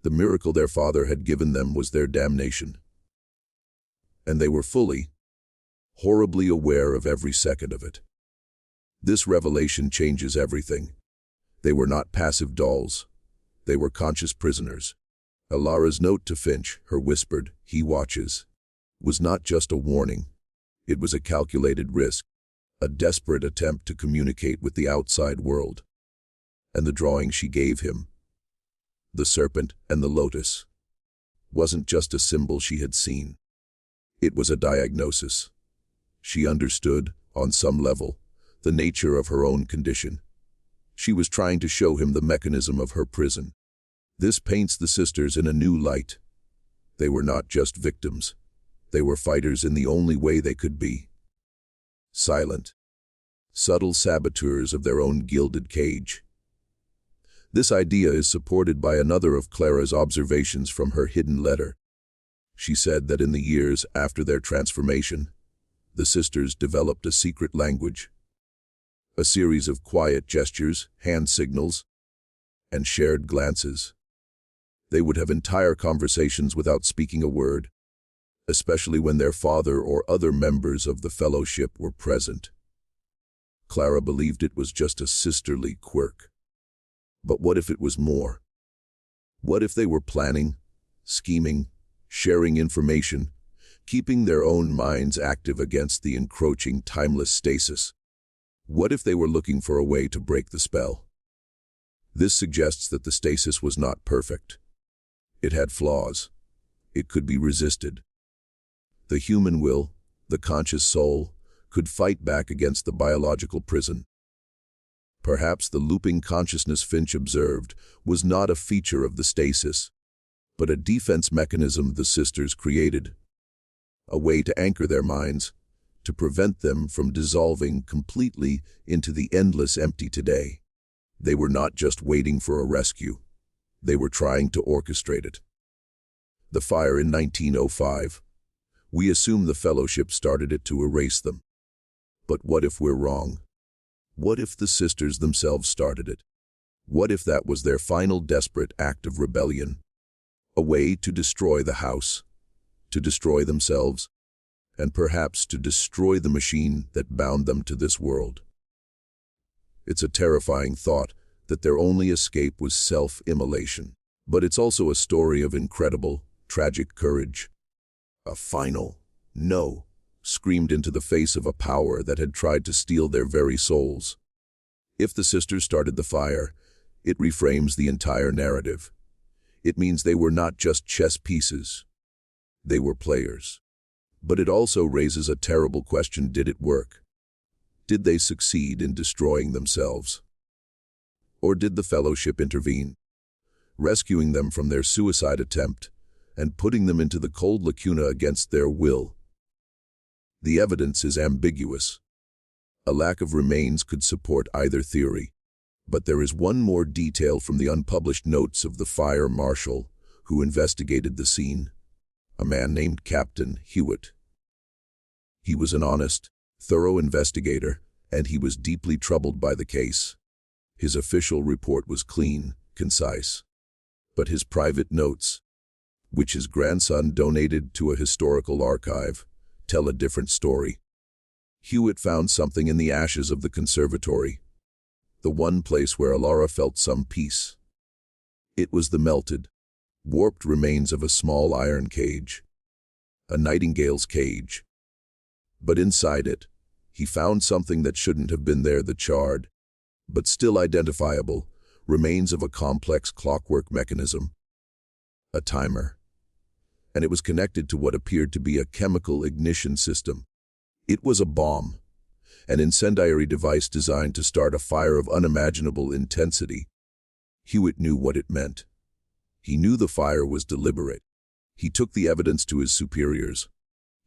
The miracle their father had given them was their damnation. And they were fully, horribly aware of every second of it. This revelation changes everything. They were not passive dolls. They were conscious prisoners. Elara's note to Finch, her whispered, "He watches," was not just a warning. It was a calculated risk, a desperate attempt to communicate with the outside world. And the drawing she gave him, the serpent and the lotus, wasn't just a symbol she had seen. It was a diagnosis. She understood, on some level, the nature of her own condition. She was trying to show him the mechanism of her prison. This paints the sisters in a new light. They were not just victims. They were fighters in the only way they could be. Silent, subtle saboteurs of their own gilded cage. This idea is supported by another of Clara's observations from her hidden letter. She said that in the years after their transformation, the sisters developed a secret language, a series of quiet gestures, hand signals, and shared glances. They would have entire conversations without speaking a word, especially when their father or other members of the fellowship were present. Clara believed it was just a sisterly quirk. But what if it was more? What if they were planning, scheming, sharing information, keeping their own minds active against the encroaching timeless stasis? What if they were looking for a way to break the spell? This suggests that the stasis was not perfect. It had flaws. It could be resisted. The human will, the conscious soul, could fight back against the biological prison. Perhaps the looping consciousness Finch observed was not a feature of the stasis, but a defense mechanism the sisters created, a way to anchor their minds, to prevent them from dissolving completely into the endless empty today. They were not just waiting for a rescue. They were trying to orchestrate it. The fire in 1905. We assume the fellowship started it to erase them. But what if we're wrong? What if the sisters themselves started it? What if that was their final desperate act of rebellion? A way to destroy the house, to destroy themselves, and perhaps to destroy the machine that bound them to this world. It's a terrifying thought that their only escape was self-immolation. But it's also a story of incredible, tragic courage. A final no screamed into the face of a power that had tried to steal their very souls. If the sisters started the fire, it reframes the entire narrative. It means they were not just chess pieces. They were players. But it also raises a terrible question: did it work? Did they succeed in destroying themselves? Or did the fellowship intervene, rescuing them from their suicide attempt and putting them into the cold lacuna against their will? The evidence is ambiguous. A lack of remains could support either theory. But there is one more detail from the unpublished notes of the fire marshal who investigated the scene, a man named Captain Hewitt. He was an honest, thorough investigator, and he was deeply troubled by the case. His official report was clean, concise. But his private notes, which his grandson donated to a historical archive, tell a different story. Hewitt found something in the ashes of the conservatory, the one place where Elara felt some peace. It was the melted, warped remains of a small iron cage, a nightingale's cage. But inside it, he found something that shouldn't have been there: the charred, but still identifiable, remains of a complex clockwork mechanism. A timer. And it was connected to what appeared to be a chemical ignition system. It was a bomb, an incendiary device designed to start a fire of unimaginable intensity. Hewitt knew what it meant. He knew the fire was deliberate. He took the evidence to his superiors.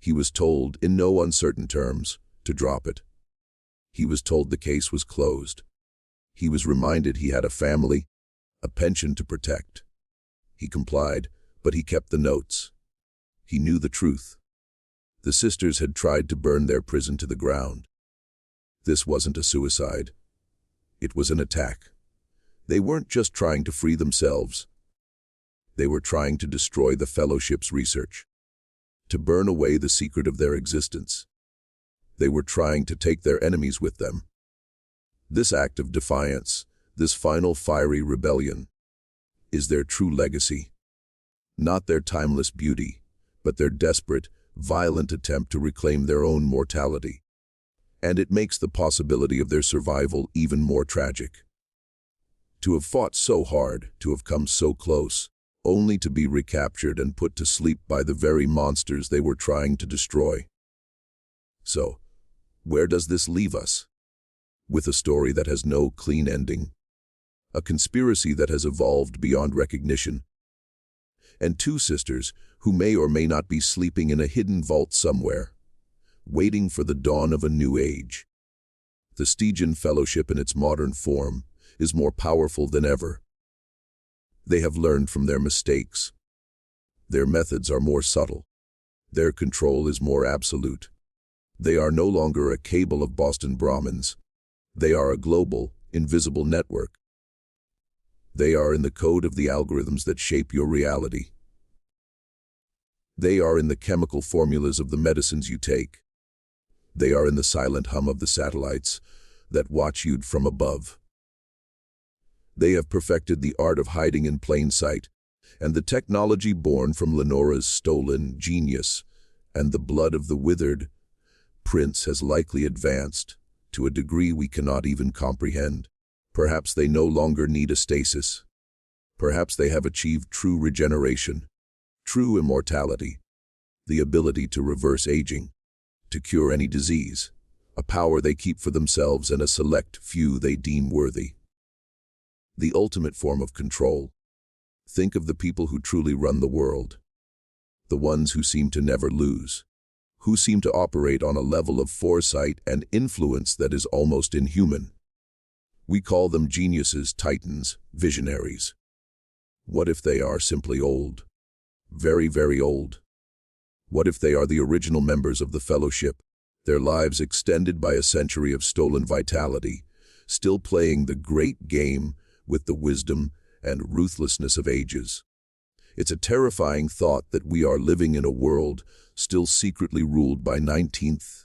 He was told, in no uncertain terms, to drop it. He was told the case was closed. He was reminded he had a family, a pension to protect. He complied, but he kept the notes. He knew the truth. The sisters had tried to burn their prison to the ground. This wasn't a suicide. It was an attack. They weren't just trying to free themselves. They were trying to destroy the fellowship's research, to burn away the secret of their existence. They were trying to take their enemies with them. This act of defiance, this final fiery rebellion, is their true legacy. Not their timeless beauty, but their desperate, violent attempt to reclaim their own mortality. and it makes the possibility of their survival even more tragic. To have fought so hard, to have come so close, only to be recaptured and put to sleep by the very monsters they were trying to destroy. So, where does this leave us? With a story that has no clean ending, a conspiracy that has evolved beyond recognition, and two sisters who may or may not be sleeping in a hidden vault somewhere, waiting for the dawn of a new age. The Stygian Fellowship in its modern form is more powerful than ever. They have learned from their mistakes. Their methods are more subtle. Their control is more absolute. They are no longer a cable of Boston Brahmins. They are a global, invisible network. They are in the code of the algorithms that shape your reality. They are in the chemical formulas of the medicines you take. They are in the silent hum of the satellites that watch you from above. They have perfected the art of hiding in plain sight, and the technology born from Lenora's stolen genius and the blood of the withered prince has likely advanced to a degree we cannot even comprehend. Perhaps they no longer need a stasis. Perhaps they have achieved true regeneration, true immortality, the ability to reverse aging, to cure any disease, a power they keep for themselves and a select few they deem worthy. The ultimate form of control. Think of the people who truly run the world, the ones who seem to never lose, who seem to operate on a level of foresight and influence that is almost inhuman. We call them geniuses, titans, visionaries. What if they are simply old? Very, very old. What if they are the original members of the Fellowship, their lives extended by a century of stolen vitality, still playing the great game with the wisdom and ruthlessness of ages? It's a terrifying thought that we are living in a world still secretly ruled by 19th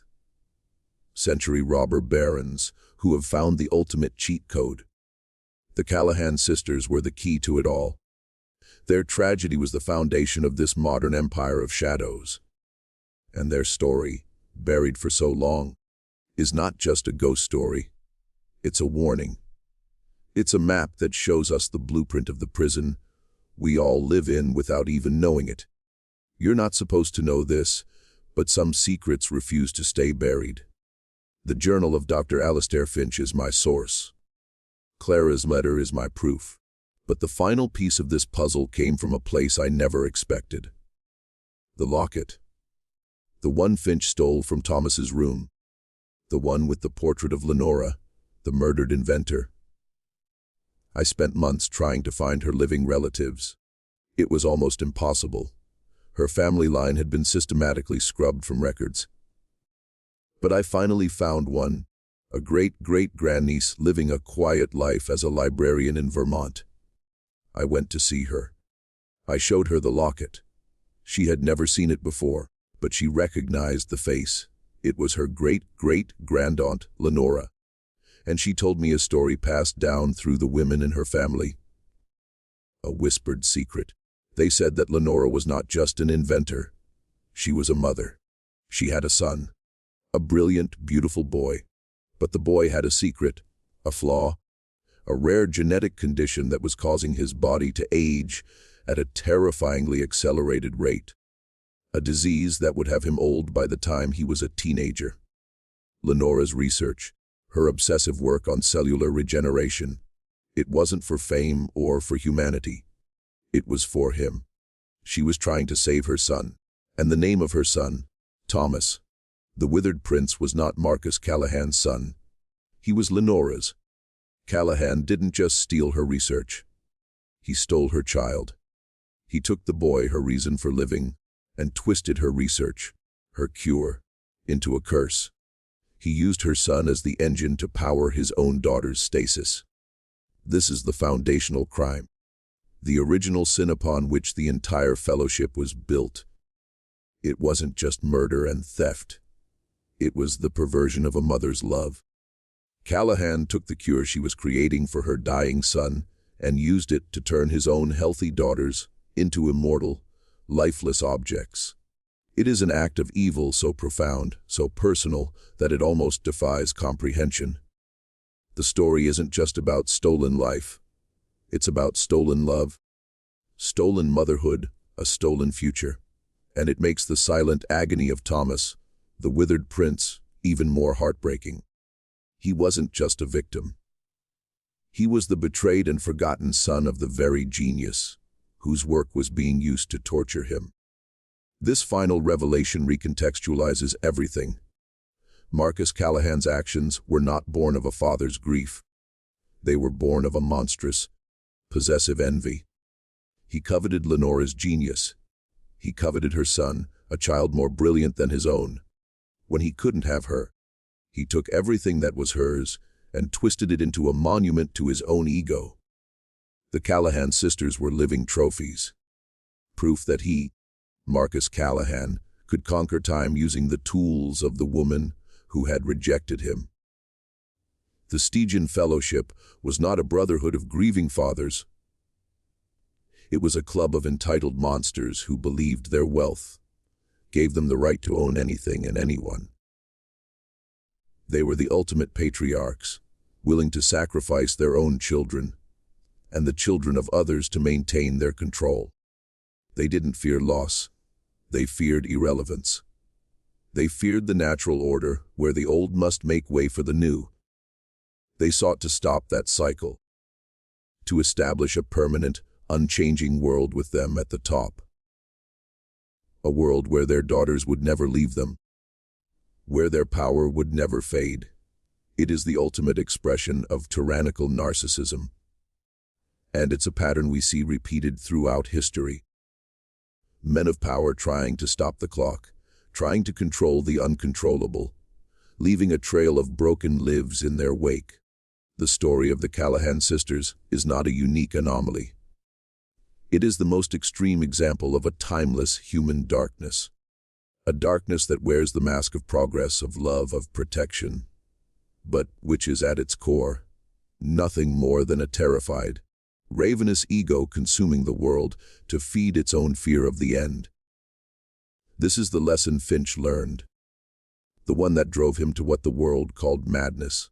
century robber barons who have found the ultimate cheat code. The Callahan sisters were the key to it all. Their tragedy was the foundation of this modern empire of shadows. And their story, buried for so long, is not just a ghost story. It's a warning. It's a map that shows us the blueprint of the prison we all live in without even knowing it. You're not supposed to know this, but some secrets refuse to stay buried. The journal of Dr. Alistair Finch is my source. Clara's letter is my proof. But the final piece of this puzzle came from a place I never expected. The locket. The one Finch stole from Thomas's room. The one with the portrait of Lenora, the murdered inventor. I spent months trying to find her living relatives. It was almost impossible. Her family line had been systematically scrubbed from records. But I finally found one, a great-great-grandniece living a quiet life as a librarian in Vermont. I went to see her. I showed her the locket. She had never seen it before, but she recognized the face. It was her great-great-grandaunt, Lenora. And she told me a story passed down through the women in her family. A whispered secret. They said that Lenora was not just an inventor. She was a mother. She had a son. A brilliant, beautiful boy. But the boy had a secret, a flaw, a rare genetic condition that was causing his body to age at a terrifyingly accelerated rate. A disease that would have him old by the time he was a teenager. Lenora's research, her obsessive work on cellular regeneration, it wasn't for fame or for humanity. It was for him. She was trying to save her son, and the name of her son, Thomas. The withered prince was not Marcus Callahan's son. He was Lenora's. Callahan didn't just steal her research. He stole her child. He took the boy, her reason for living, and twisted her research, her cure, into a curse. He used her son as the engine to power his own daughter's stasis. This is the foundational crime, the original sin upon which the entire fellowship was built. It wasn't just murder and theft. It was the perversion of a mother's love. Callahan took the cure she was creating for her dying son and used it to turn his own healthy daughters into immortal, lifeless objects. It is an act of evil so profound, so personal, that it almost defies comprehension. The story isn't just about stolen life. It's about stolen love, stolen motherhood, a stolen future. And it makes the silent agony of Thomas, the withered prince, even more heartbreaking. He wasn't just a victim. He was the betrayed and forgotten son of the very genius, whose work was being used to torture him. This final revelation recontextualizes everything. Marcus Callahan's actions were not born of a father's grief. They were born of a monstrous, possessive envy. He coveted Lenora's genius. He coveted her son, a child more brilliant than his own. When he couldn't have her, he took everything that was hers and twisted it into a monument to his own ego. The Callahan sisters were living trophies. Proof that he, Marcus Callahan, could conquer time using the tools of the woman who had rejected him. The Stygian Fellowship was not a brotherhood of grieving fathers. It was a club of entitled monsters who believed their wealth gave them the right to own anything and anyone. They were the ultimate patriarchs, willing to sacrifice their own children and the children of others to maintain their control. They didn't fear loss. They feared irrelevance. They feared the natural order where the old must make way for the new. They sought to stop that cycle, to establish a permanent, unchanging world with them at the top. A world where their daughters would never leave them, where their power would never fade. It is the ultimate expression of tyrannical narcissism. And it's a pattern we see repeated throughout history. Men of power trying to stop the clock, trying to control the uncontrollable, leaving a trail of broken lives in their wake. The story of the Callahan sisters is not a unique anomaly. It is the most extreme example of a timeless human darkness. A darkness that wears the mask of progress, of love, of protection, but which is at its core nothing more than a terrified, ravenous ego consuming the world to feed its own fear of the end. This is the lesson Finch learned, the one that drove him to what the world called madness.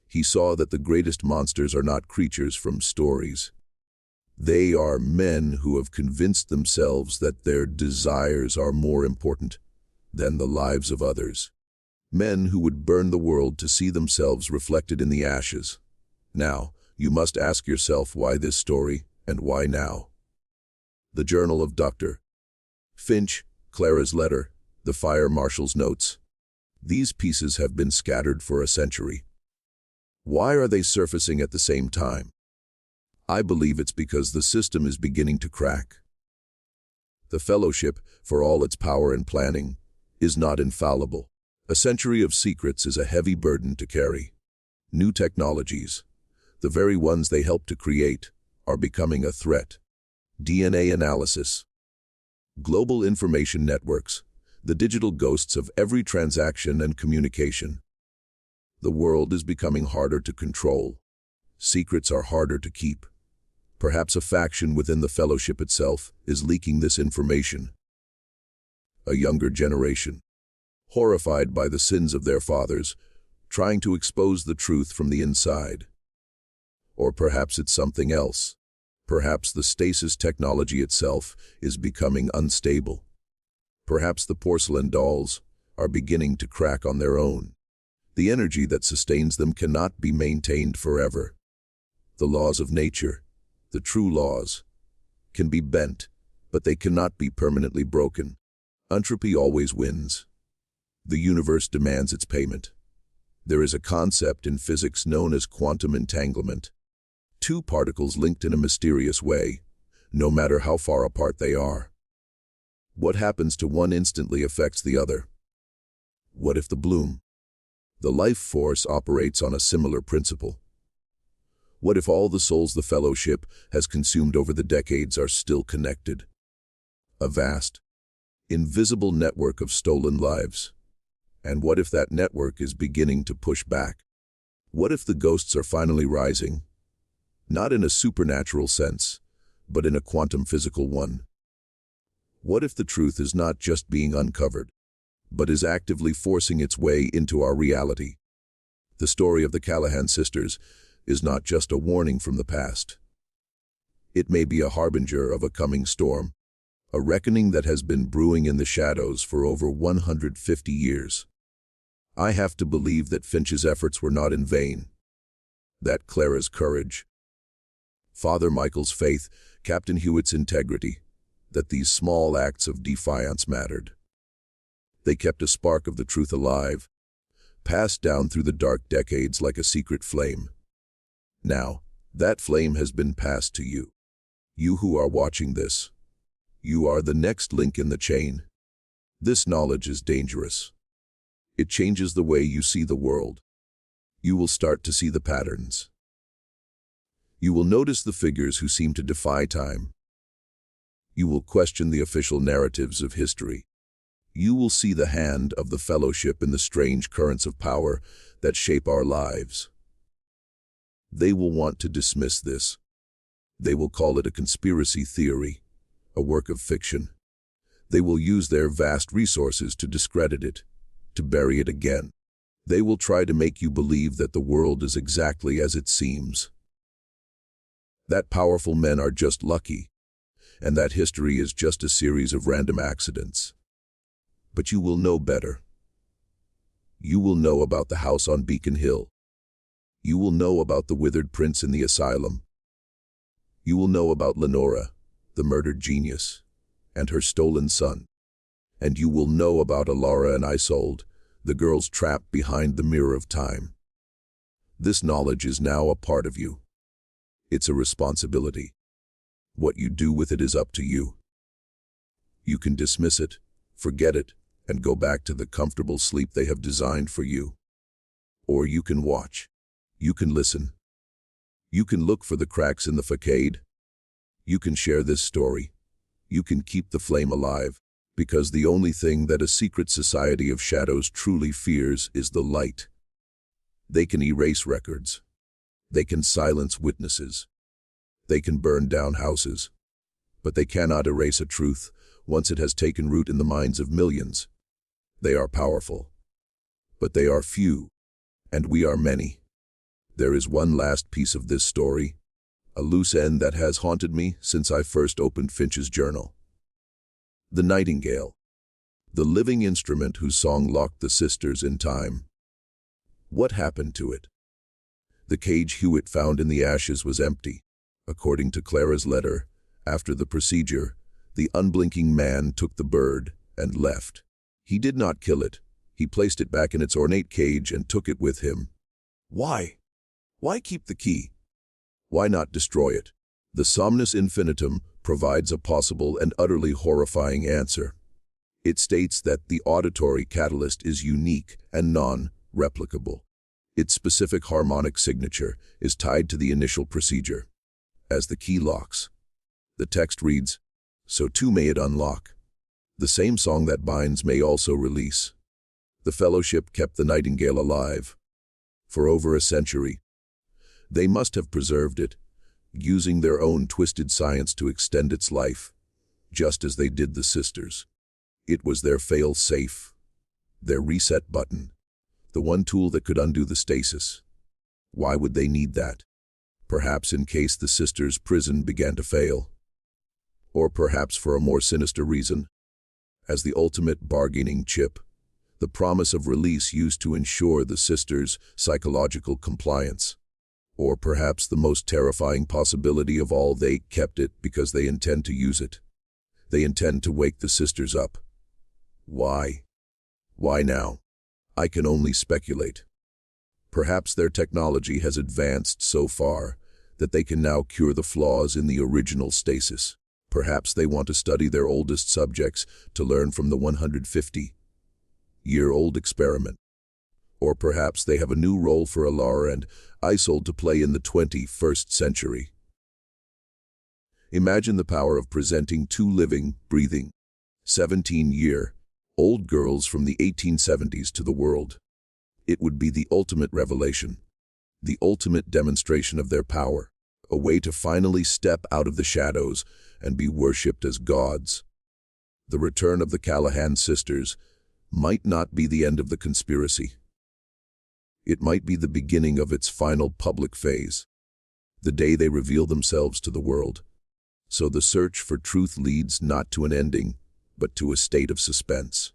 He saw that the greatest monsters are not creatures from stories. They are men who have convinced themselves that their desires are more important than the lives of others. Men who would burn the world to see themselves reflected in the ashes. Now, you must ask yourself why this story and why now. The Journal of Dr. Finch, Clara's letter, the fire marshal's notes. These pieces have been scattered for a century. Why are they surfacing at the same time? I believe it's because the system is beginning to crack. The Fellowship, for all its power and planning, is not infallible. A century of secrets is a heavy burden to carry. New technologies, the very ones they helped to create, are becoming a threat. DNA analysis, global information networks, the digital ghosts of every transaction and communication. The world is becoming harder to control. Secrets are harder to keep. Perhaps a faction within the Fellowship itself is leaking this information. A younger generation, horrified by the sins of their fathers, trying to expose the truth from the inside. Or perhaps it's something else. Perhaps the stasis technology itself is becoming unstable. Perhaps the porcelain dolls are beginning to crack on their own. The energy that sustains them cannot be maintained forever. The laws of nature, the true laws, can be bent, but they cannot be permanently broken. Entropy always wins. The universe demands its payment. There is a concept in physics known as quantum entanglement. Two particles linked in a mysterious way, no matter how far apart they are. What happens to one instantly affects the other. What if the bloom, the life force, operates on a similar principle? What if all the souls the Fellowship has consumed over the decades are still connected? A vast, invisible network of stolen lives. And what if that network is beginning to push back? What if the ghosts are finally rising? Not in a supernatural sense, but in a quantum physical one. What if the truth is not just being uncovered, but is actively forcing its way into our reality? The story of the Callahan sisters is not just a warning from the past. It may be a harbinger of a coming storm, a reckoning that has been brewing in the shadows for over 150 years. I have to believe that Finch's efforts were not in vain, that Clara's courage, Father Michael's faith, Captain Hewitt's integrity, that these small acts of defiance mattered. They kept a spark of the truth alive, passed down through the dark decades like a secret flame. Now, that flame has been passed to you. You who are watching this. You are the next link in the chain. This knowledge is dangerous. It changes the way you see the world. You will start to see the patterns. You will notice the figures who seem to defy time. You will question the official narratives of history. You will see the hand of the Fellowship in the strange currents of power that shape our lives. They will want to dismiss this. They will call it a conspiracy theory, a work of fiction. They will use their vast resources to discredit it, to bury it again. They will try to make you believe that the world is exactly as it seems, that powerful men are just lucky, and that history is just a series of random accidents. But you will know better. You will know about the house on Beacon Hill. You will know about the withered prince in the asylum. You will know about Lenora, the murdered genius, and her stolen son. And you will know about Elara and Isolde, the girls trapped behind the mirror of time. This knowledge is now a part of you. It's a responsibility. What you do with it is up to you. You can dismiss it, forget it, and go back to the comfortable sleep they have designed for you. Or you can watch. You can listen. You can look for the cracks in the facade. You can share this story. You can keep the flame alive, because the only thing that a secret society of shadows truly fears is the light. They can erase records. They can silence witnesses. They can burn down houses. But they cannot erase a truth once it has taken root in the minds of millions. They are powerful. But they are few, and we are many. There is one last piece of this story, a loose end that has haunted me since I first opened Finch's journal. The nightingale, the living instrument whose song locked the sisters in time. What happened to it? The cage Hewitt found in the ashes was empty. According to Clara's letter, after the procedure, the unblinking man took the bird and left. He did not kill it. He placed it back in its ornate cage and took it with him. Why? Why keep the key? Why not destroy it? The Somnus Infinitum provides a possible and utterly horrifying answer. It states that the auditory catalyst is unique and non-replicable. Its specific harmonic signature is tied to the initial procedure. As the key locks, the text reads, "So too may it unlock." The same song that binds may also release. The Fellowship kept the nightingale alive for over a century. They must have preserved it, using their own twisted science to extend its life, just as they did the sisters. It was their fail-safe, their reset button, the one tool that could undo the stasis. Why would they need that? Perhaps in case the sisters' prison began to fail. Or perhaps for a more sinister reason. As the ultimate bargaining chip, the promise of release used to ensure the sisters' psychological compliance. Or perhaps the most terrifying possibility of all, they kept it because they intend to use it. They intend to wake the sisters up. Why? Why now? I can only speculate. Perhaps their technology has advanced so far that they can now cure the flaws in the original stasis. Perhaps they want to study their oldest subjects to learn from the 150-year-old experiment. Or perhaps they have a new role for Elara and Isolde to play in the 21st century. Imagine the power of presenting two living, breathing, 17-year-old girls from the 1870s to the world. It would be the ultimate revelation, the ultimate demonstration of their power, a way to finally step out of the shadows and be worshipped as gods. The return of the Callahan sisters might not be the end of the conspiracy. It might be the beginning of its final public phase, the day they reveal themselves to the world. So the search for truth leads not to an ending, but to a state of suspense.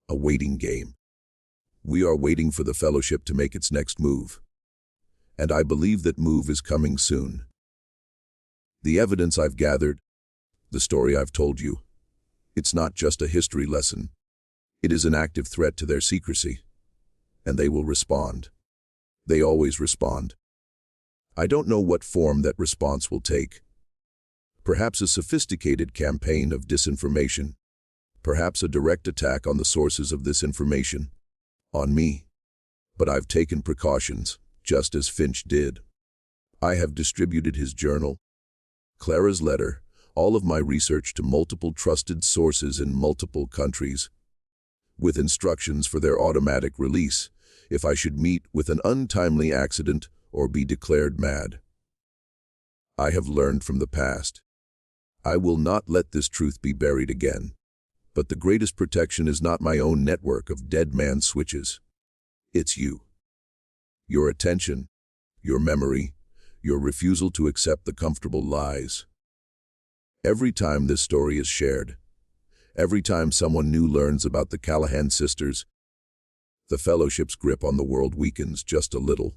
A waiting game. We are waiting for the Fellowship to make its next move. And I believe that move is coming soon. The evidence I've gathered, the story I've told you, it's not just a history lesson. It is an active threat to their secrecy. And they will respond. They always respond. I don't know what form that response will take. Perhaps a sophisticated campaign of disinformation. Perhaps a direct attack on the sources of this information. On me. But I've taken precautions, just as Finch did. I have distributed his journal, Clara's letter, all of my research to multiple trusted sources in multiple countries, with instructions for their automatic release if I should meet with an untimely accident or be declared mad. I have learned from the past. I will not let this truth be buried again. But the greatest protection is not my own network of dead man switches. It's you. Your attention, your memory, your refusal to accept the comfortable lies. Every time this story is shared, every time someone new learns about the Callahan sisters, the Fellowship's grip on the world weakens just a little.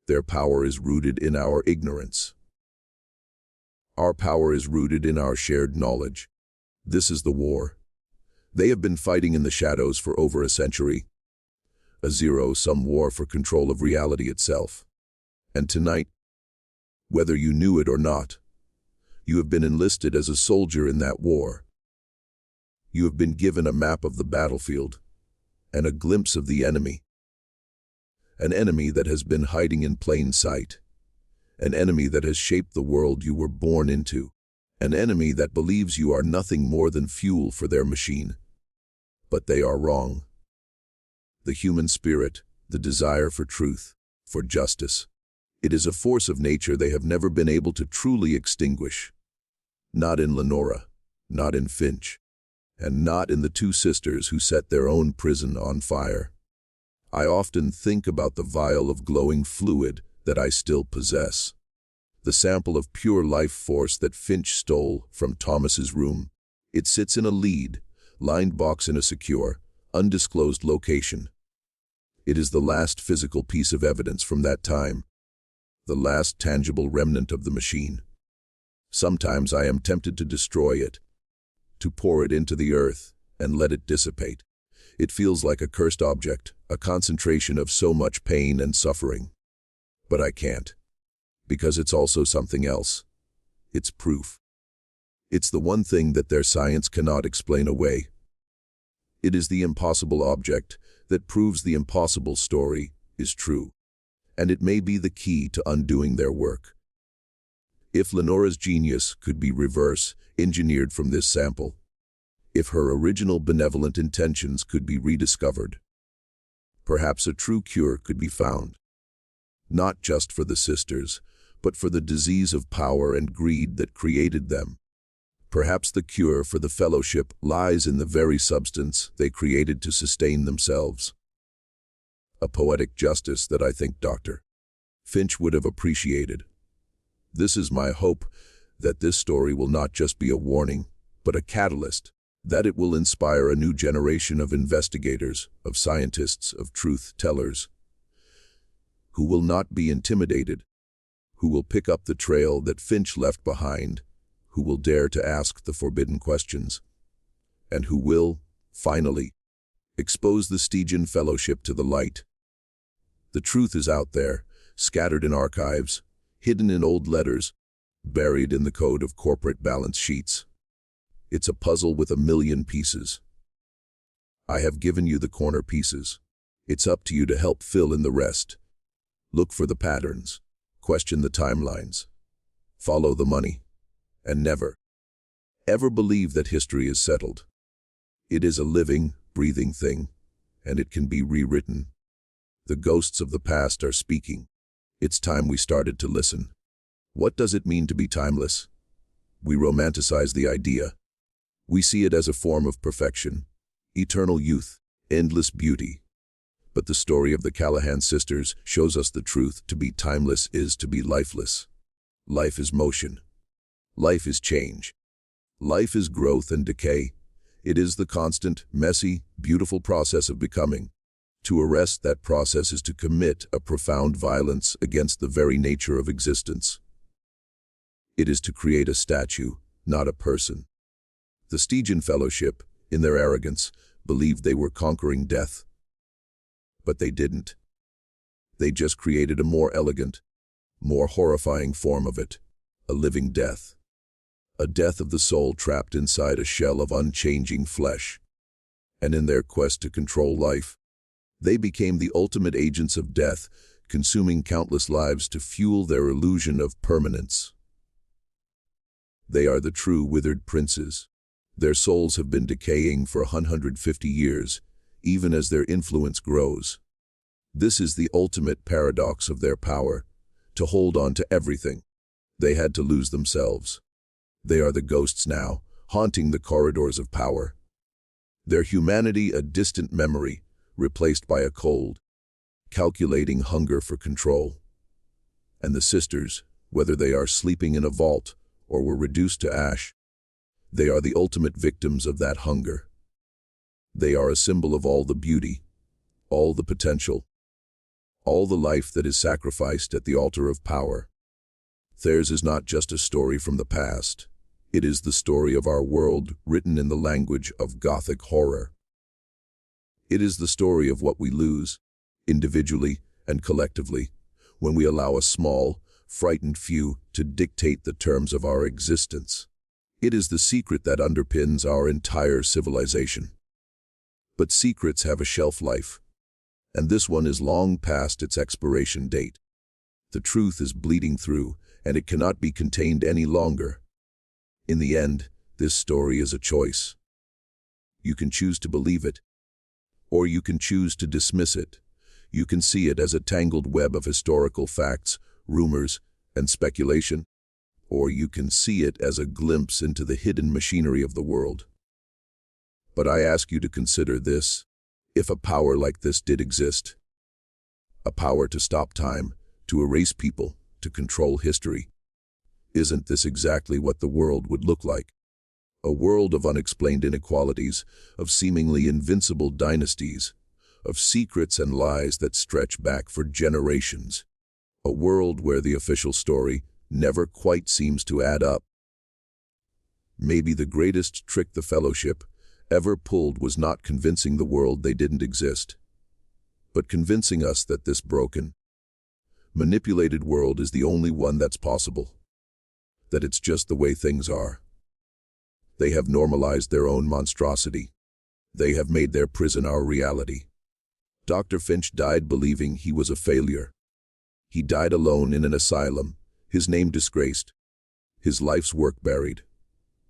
Their power is rooted in our ignorance. Our power is rooted in our shared knowledge. This is the war. They have been fighting in the shadows for over a century. A zero-sum war for control of reality itself. And tonight, whether you knew it or not, you have been enlisted as a soldier in that war. You have been given a map of the battlefield and a glimpse of the enemy. An enemy that has been hiding in plain sight. An enemy that has shaped the world you were born into. An enemy that believes you are nothing more than fuel for their machine. But they are wrong. The human spirit, the desire for truth, for justice, it is a force of nature they have never been able to truly extinguish. Not in Lenora, not in Finch, and not in the two sisters who set their own prison on fire. I often think about the vial of glowing fluid that I still possess. The sample of pure life force that Finch stole from Thomas's room. It sits in a lined box in a secure, undisclosed location. It is the last physical piece of evidence from that time, the last tangible remnant of the machine. Sometimes I am tempted to destroy it, to pour it into the earth and let it dissipate. It feels like a cursed object, a concentration of so much pain and suffering. But I can't, because it's also something else. It's proof. It's the one thing that their science cannot explain away. It is the impossible object that proves the impossible story is true, and it may be the key to undoing their work. If Lenora's genius could be reverse-engineered from this sample, if her original benevolent intentions could be rediscovered, perhaps a true cure could be found. Not just for the sisters, but for the disease of power and greed that created them. Perhaps the cure for the Fellowship lies in the very substance they created to sustain themselves. A poetic justice that I think Dr. Finch would have appreciated. This is my hope, that this story will not just be a warning, but a catalyst, that it will inspire a new generation of investigators, of scientists, of truth-tellers, who will not be intimidated, who will pick up the trail that Finch left behind, who will dare to ask the forbidden questions, and who will, finally, expose the Stygian Fellowship to the light. The truth is out there, scattered in archives, hidden in old letters, buried in the code of corporate balance sheets. It's a puzzle with 1,000,000 pieces. I have given you the corner pieces. It's up to you to help fill in the rest. Look for the patterns, question the timelines, follow the money, and never, ever believe that history is settled. It is a living, breathing thing, and it can be rewritten. The ghosts of the past are speaking. It's time we started to listen. What does it mean to be timeless? We romanticize the idea. We see it as a form of perfection, eternal youth, endless beauty. But the story of the Callahan sisters shows us the truth: to be timeless is to be lifeless. Life is motion. Life is change. Life is growth and decay. It is the constant, messy, beautiful process of becoming. To arrest that process is to commit a profound violence against the very nature of existence. It is to create a statue, not a person. The Stygian Fellowship, in their arrogance, believed they were conquering death. But they didn't. They just created a more elegant, more horrifying form of it, a living death. A death of the soul trapped inside a shell of unchanging flesh. And in their quest to control life, they became the ultimate agents of death, consuming countless lives to fuel their illusion of permanence. They are the true withered princes. Their souls have been decaying for 150 years, even as their influence grows. This is the ultimate paradox of their power: to hold on to everything. They had to lose themselves. They are the ghosts now, haunting the corridors of power. Their humanity a distant memory, replaced by a cold, calculating hunger for control. And the sisters, whether they are sleeping in a vault or were reduced to ash, they are the ultimate victims of that hunger. They are a symbol of all the beauty, all the potential, all the life that is sacrificed at the altar of power. Theirs is not just a story from the past. It is the story of our world, written in the language of Gothic horror. It is the story of what we lose, individually and collectively, when we allow a small, frightened few to dictate the terms of our existence. It is the secret that underpins our entire civilization. But secrets have a shelf life, and this one is long past its expiration date. The truth is bleeding through, and it cannot be contained any longer. In the end, this story is a choice. You can choose to believe it, or you can choose to dismiss it. You can see it as a tangled web of historical facts, rumors, and speculation, or you can see it as a glimpse into the hidden machinery of the world. But I ask you to consider this: if a power like this did exist, a power to stop time, to erase people, to control history, isn't this exactly what the world would look like? A world of unexplained inequalities, of seemingly invincible dynasties, of secrets and lies that stretch back for generations. A world where the official story never quite seems to add up. Maybe the greatest trick the Fellowship ever pulled was not convincing the world they didn't exist, but convincing us that this broken, manipulated world is the only one that's possible, that it's just the way things are. They have normalized their own monstrosity. They have made their prison our reality. Dr. Finch died believing he was a failure. He died alone in an asylum, his name disgraced, his life's work buried.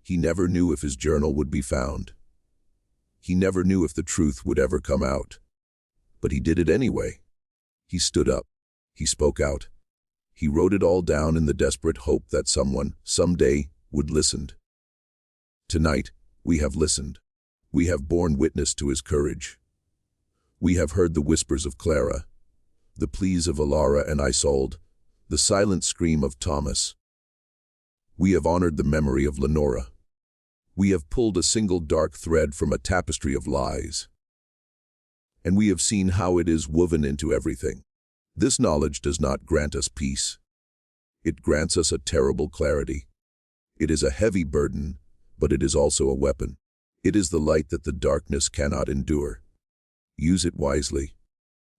He never knew if his journal would be found. He never knew if the truth would ever come out. But he did it anyway. He stood up. He spoke out. He wrote it all down in the desperate hope that someone, someday, would listen. Tonight, we have listened. We have borne witness to his courage. We have heard the whispers of Clara, the pleas of Elara and Isolde, the silent scream of Thomas. We have honored the memory of Lenora. We have pulled a single dark thread from a tapestry of lies. And we have seen how it is woven into everything. This knowledge does not grant us peace. It grants us a terrible clarity. It is a heavy burden, but it is also a weapon. It is the light that the darkness cannot endure. Use it wisely.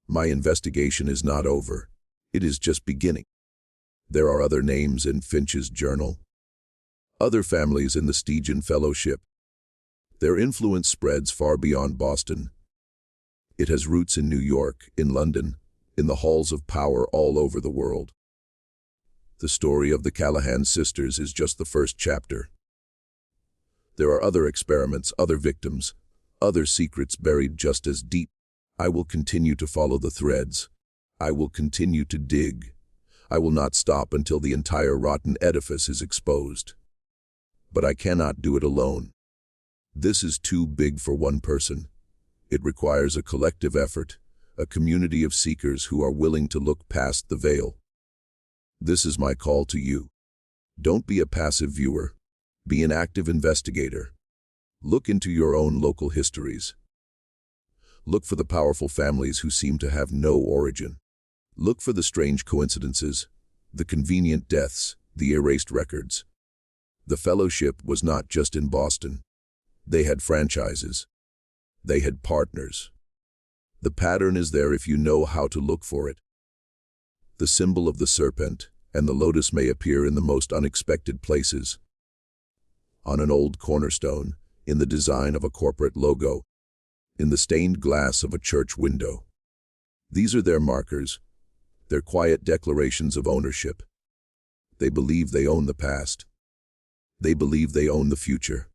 My investigation is not over. It is just beginning. There are other names in Finch's journal. Other families in the Stygian Fellowship. Their influence spreads far beyond Boston. It has roots in New York, in London, in the halls of power all over the world. The story of the Callahan sisters is just the first chapter. There are other experiments, other victims, other secrets buried just as deep. I will continue to follow the threads. I will continue to dig. I will not stop until the entire rotten edifice is exposed. But I cannot do it alone. This is too big for one person. It requires a collective effort, a community of seekers who are willing to look past the veil. This is my call to you. Don't be a passive viewer. Be an active investigator. Look into your own local histories. Look for the powerful families who seem to have no origin. Look for the strange coincidences, the convenient deaths, the erased records. The fellowship was not just in Boston. They had franchises. They had partners. The pattern is there if you know how to look for it. The symbol of the serpent and the lotus may appear in the most unexpected places. On an old cornerstone, in the design of a corporate logo, in the stained glass of a church window. These are their markers, their quiet declarations of ownership. They believe they own the past. They believe they own the future.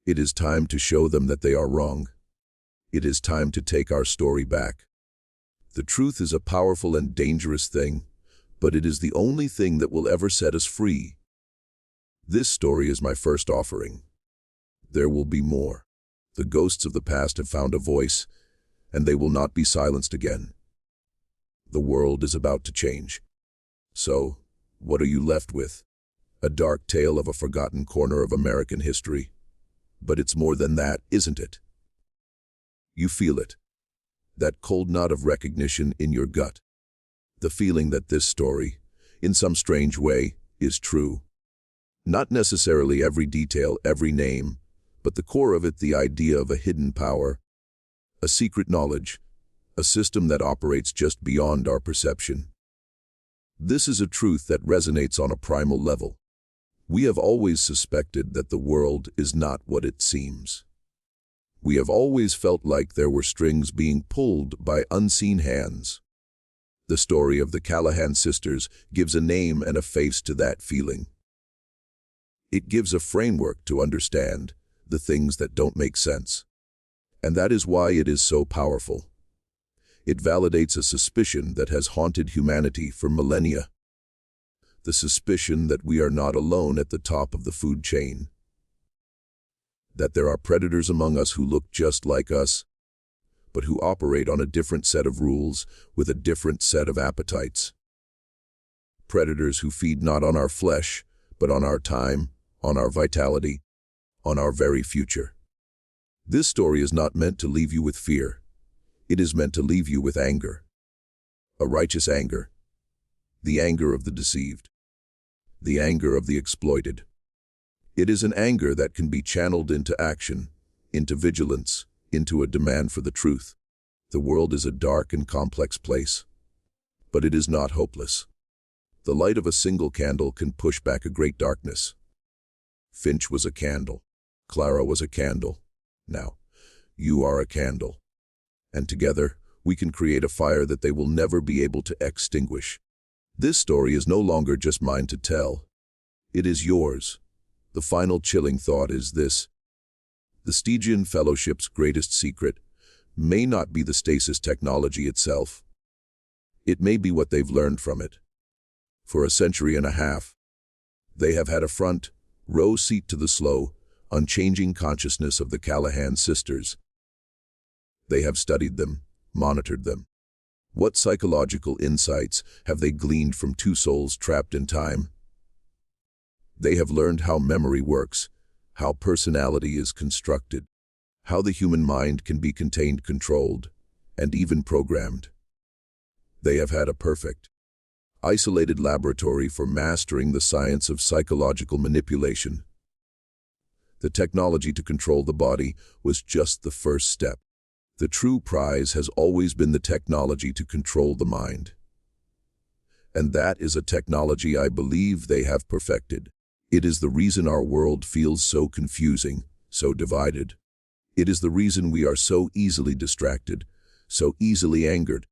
It is time to show them that they are wrong. It is time to take our story back. The truth is a powerful and dangerous thing, but it is the only thing that will ever set us free. This story is my first offering. There will be more. The ghosts of the past have found a voice, and they will not be silenced again. The world is about to change. So, what are you left with? A dark tale of a forgotten corner of American history. But it's more than that, isn't it? You feel it. That cold nod of recognition in your gut. The feeling that this story, in some strange way, is true. Not necessarily every detail, every name, but the core of it, the idea of a hidden power, a secret knowledge, a system that operates just beyond our perception. This is a truth that resonates on a primal level. We have always suspected that the world is not what it seems. We have always felt like there were strings being pulled by unseen hands. The story of the Callahan Sisters gives a name and a face to that feeling. It gives a framework to understand the things that don't make sense. And that is why it is so powerful. It validates a suspicion that has haunted humanity for millennia. The suspicion that we are not alone at the top of the food chain. That there are predators among us who look just like us, but who operate on a different set of rules with a different set of appetites. Predators who feed not on our flesh, but on our time, on our vitality, on our very future. This story is not meant to leave you with fear. It is meant to leave you with anger. A righteous anger. The anger of the deceived. The anger of the exploited. It is an anger that can be channeled into action, into vigilance, into a demand for the truth. The world is a dark and complex place. But it is not hopeless. The light of a single candle can push back a great darkness. Finch was a candle. Clara was a candle. Now, you are a candle. And together, we can create a fire that they will never be able to extinguish. This story is no longer just mine to tell. It is yours. The final chilling thought is this. The Stygian Fellowship's greatest secret may not be the stasis technology itself. It may be what they've learned from it. For a century and a half, they have had a front row seat to the slow, unchanging consciousness of the Callahan Sisters. They have studied them, monitored them. What psychological insights have they gleaned from two souls trapped in time? They have learned how memory works, how personality is constructed, how the human mind can be contained, controlled, and even programmed. They have had a perfect, isolated laboratory for mastering the science of psychological manipulation. The technology to control the body was just the first step. The true prize has always been the technology to control the mind. And that is a technology I believe they have perfected. It is the reason our world feels so confusing, so divided. It is the reason we are so easily distracted, so easily angered,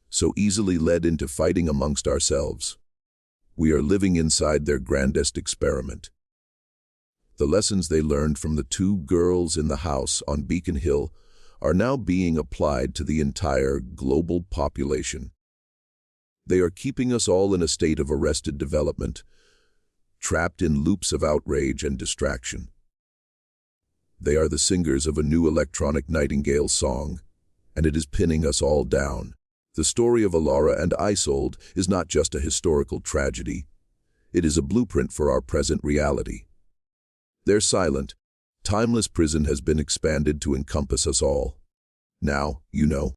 so easily led into fighting amongst ourselves. We are living inside their grandest experiment. The lessons they learned from the two girls in the house on Beacon Hill are now being applied to the entire global population. They are keeping us all in a state of arrested development, trapped in loops of outrage and distraction. They are the singers of a new electronic nightingale song, and it is pinning us all down. The story of Elara and Isolde is not just a historical tragedy. It is a blueprint for our present reality. Their silent, timeless prison has been expanded to encompass us all. Now, you know.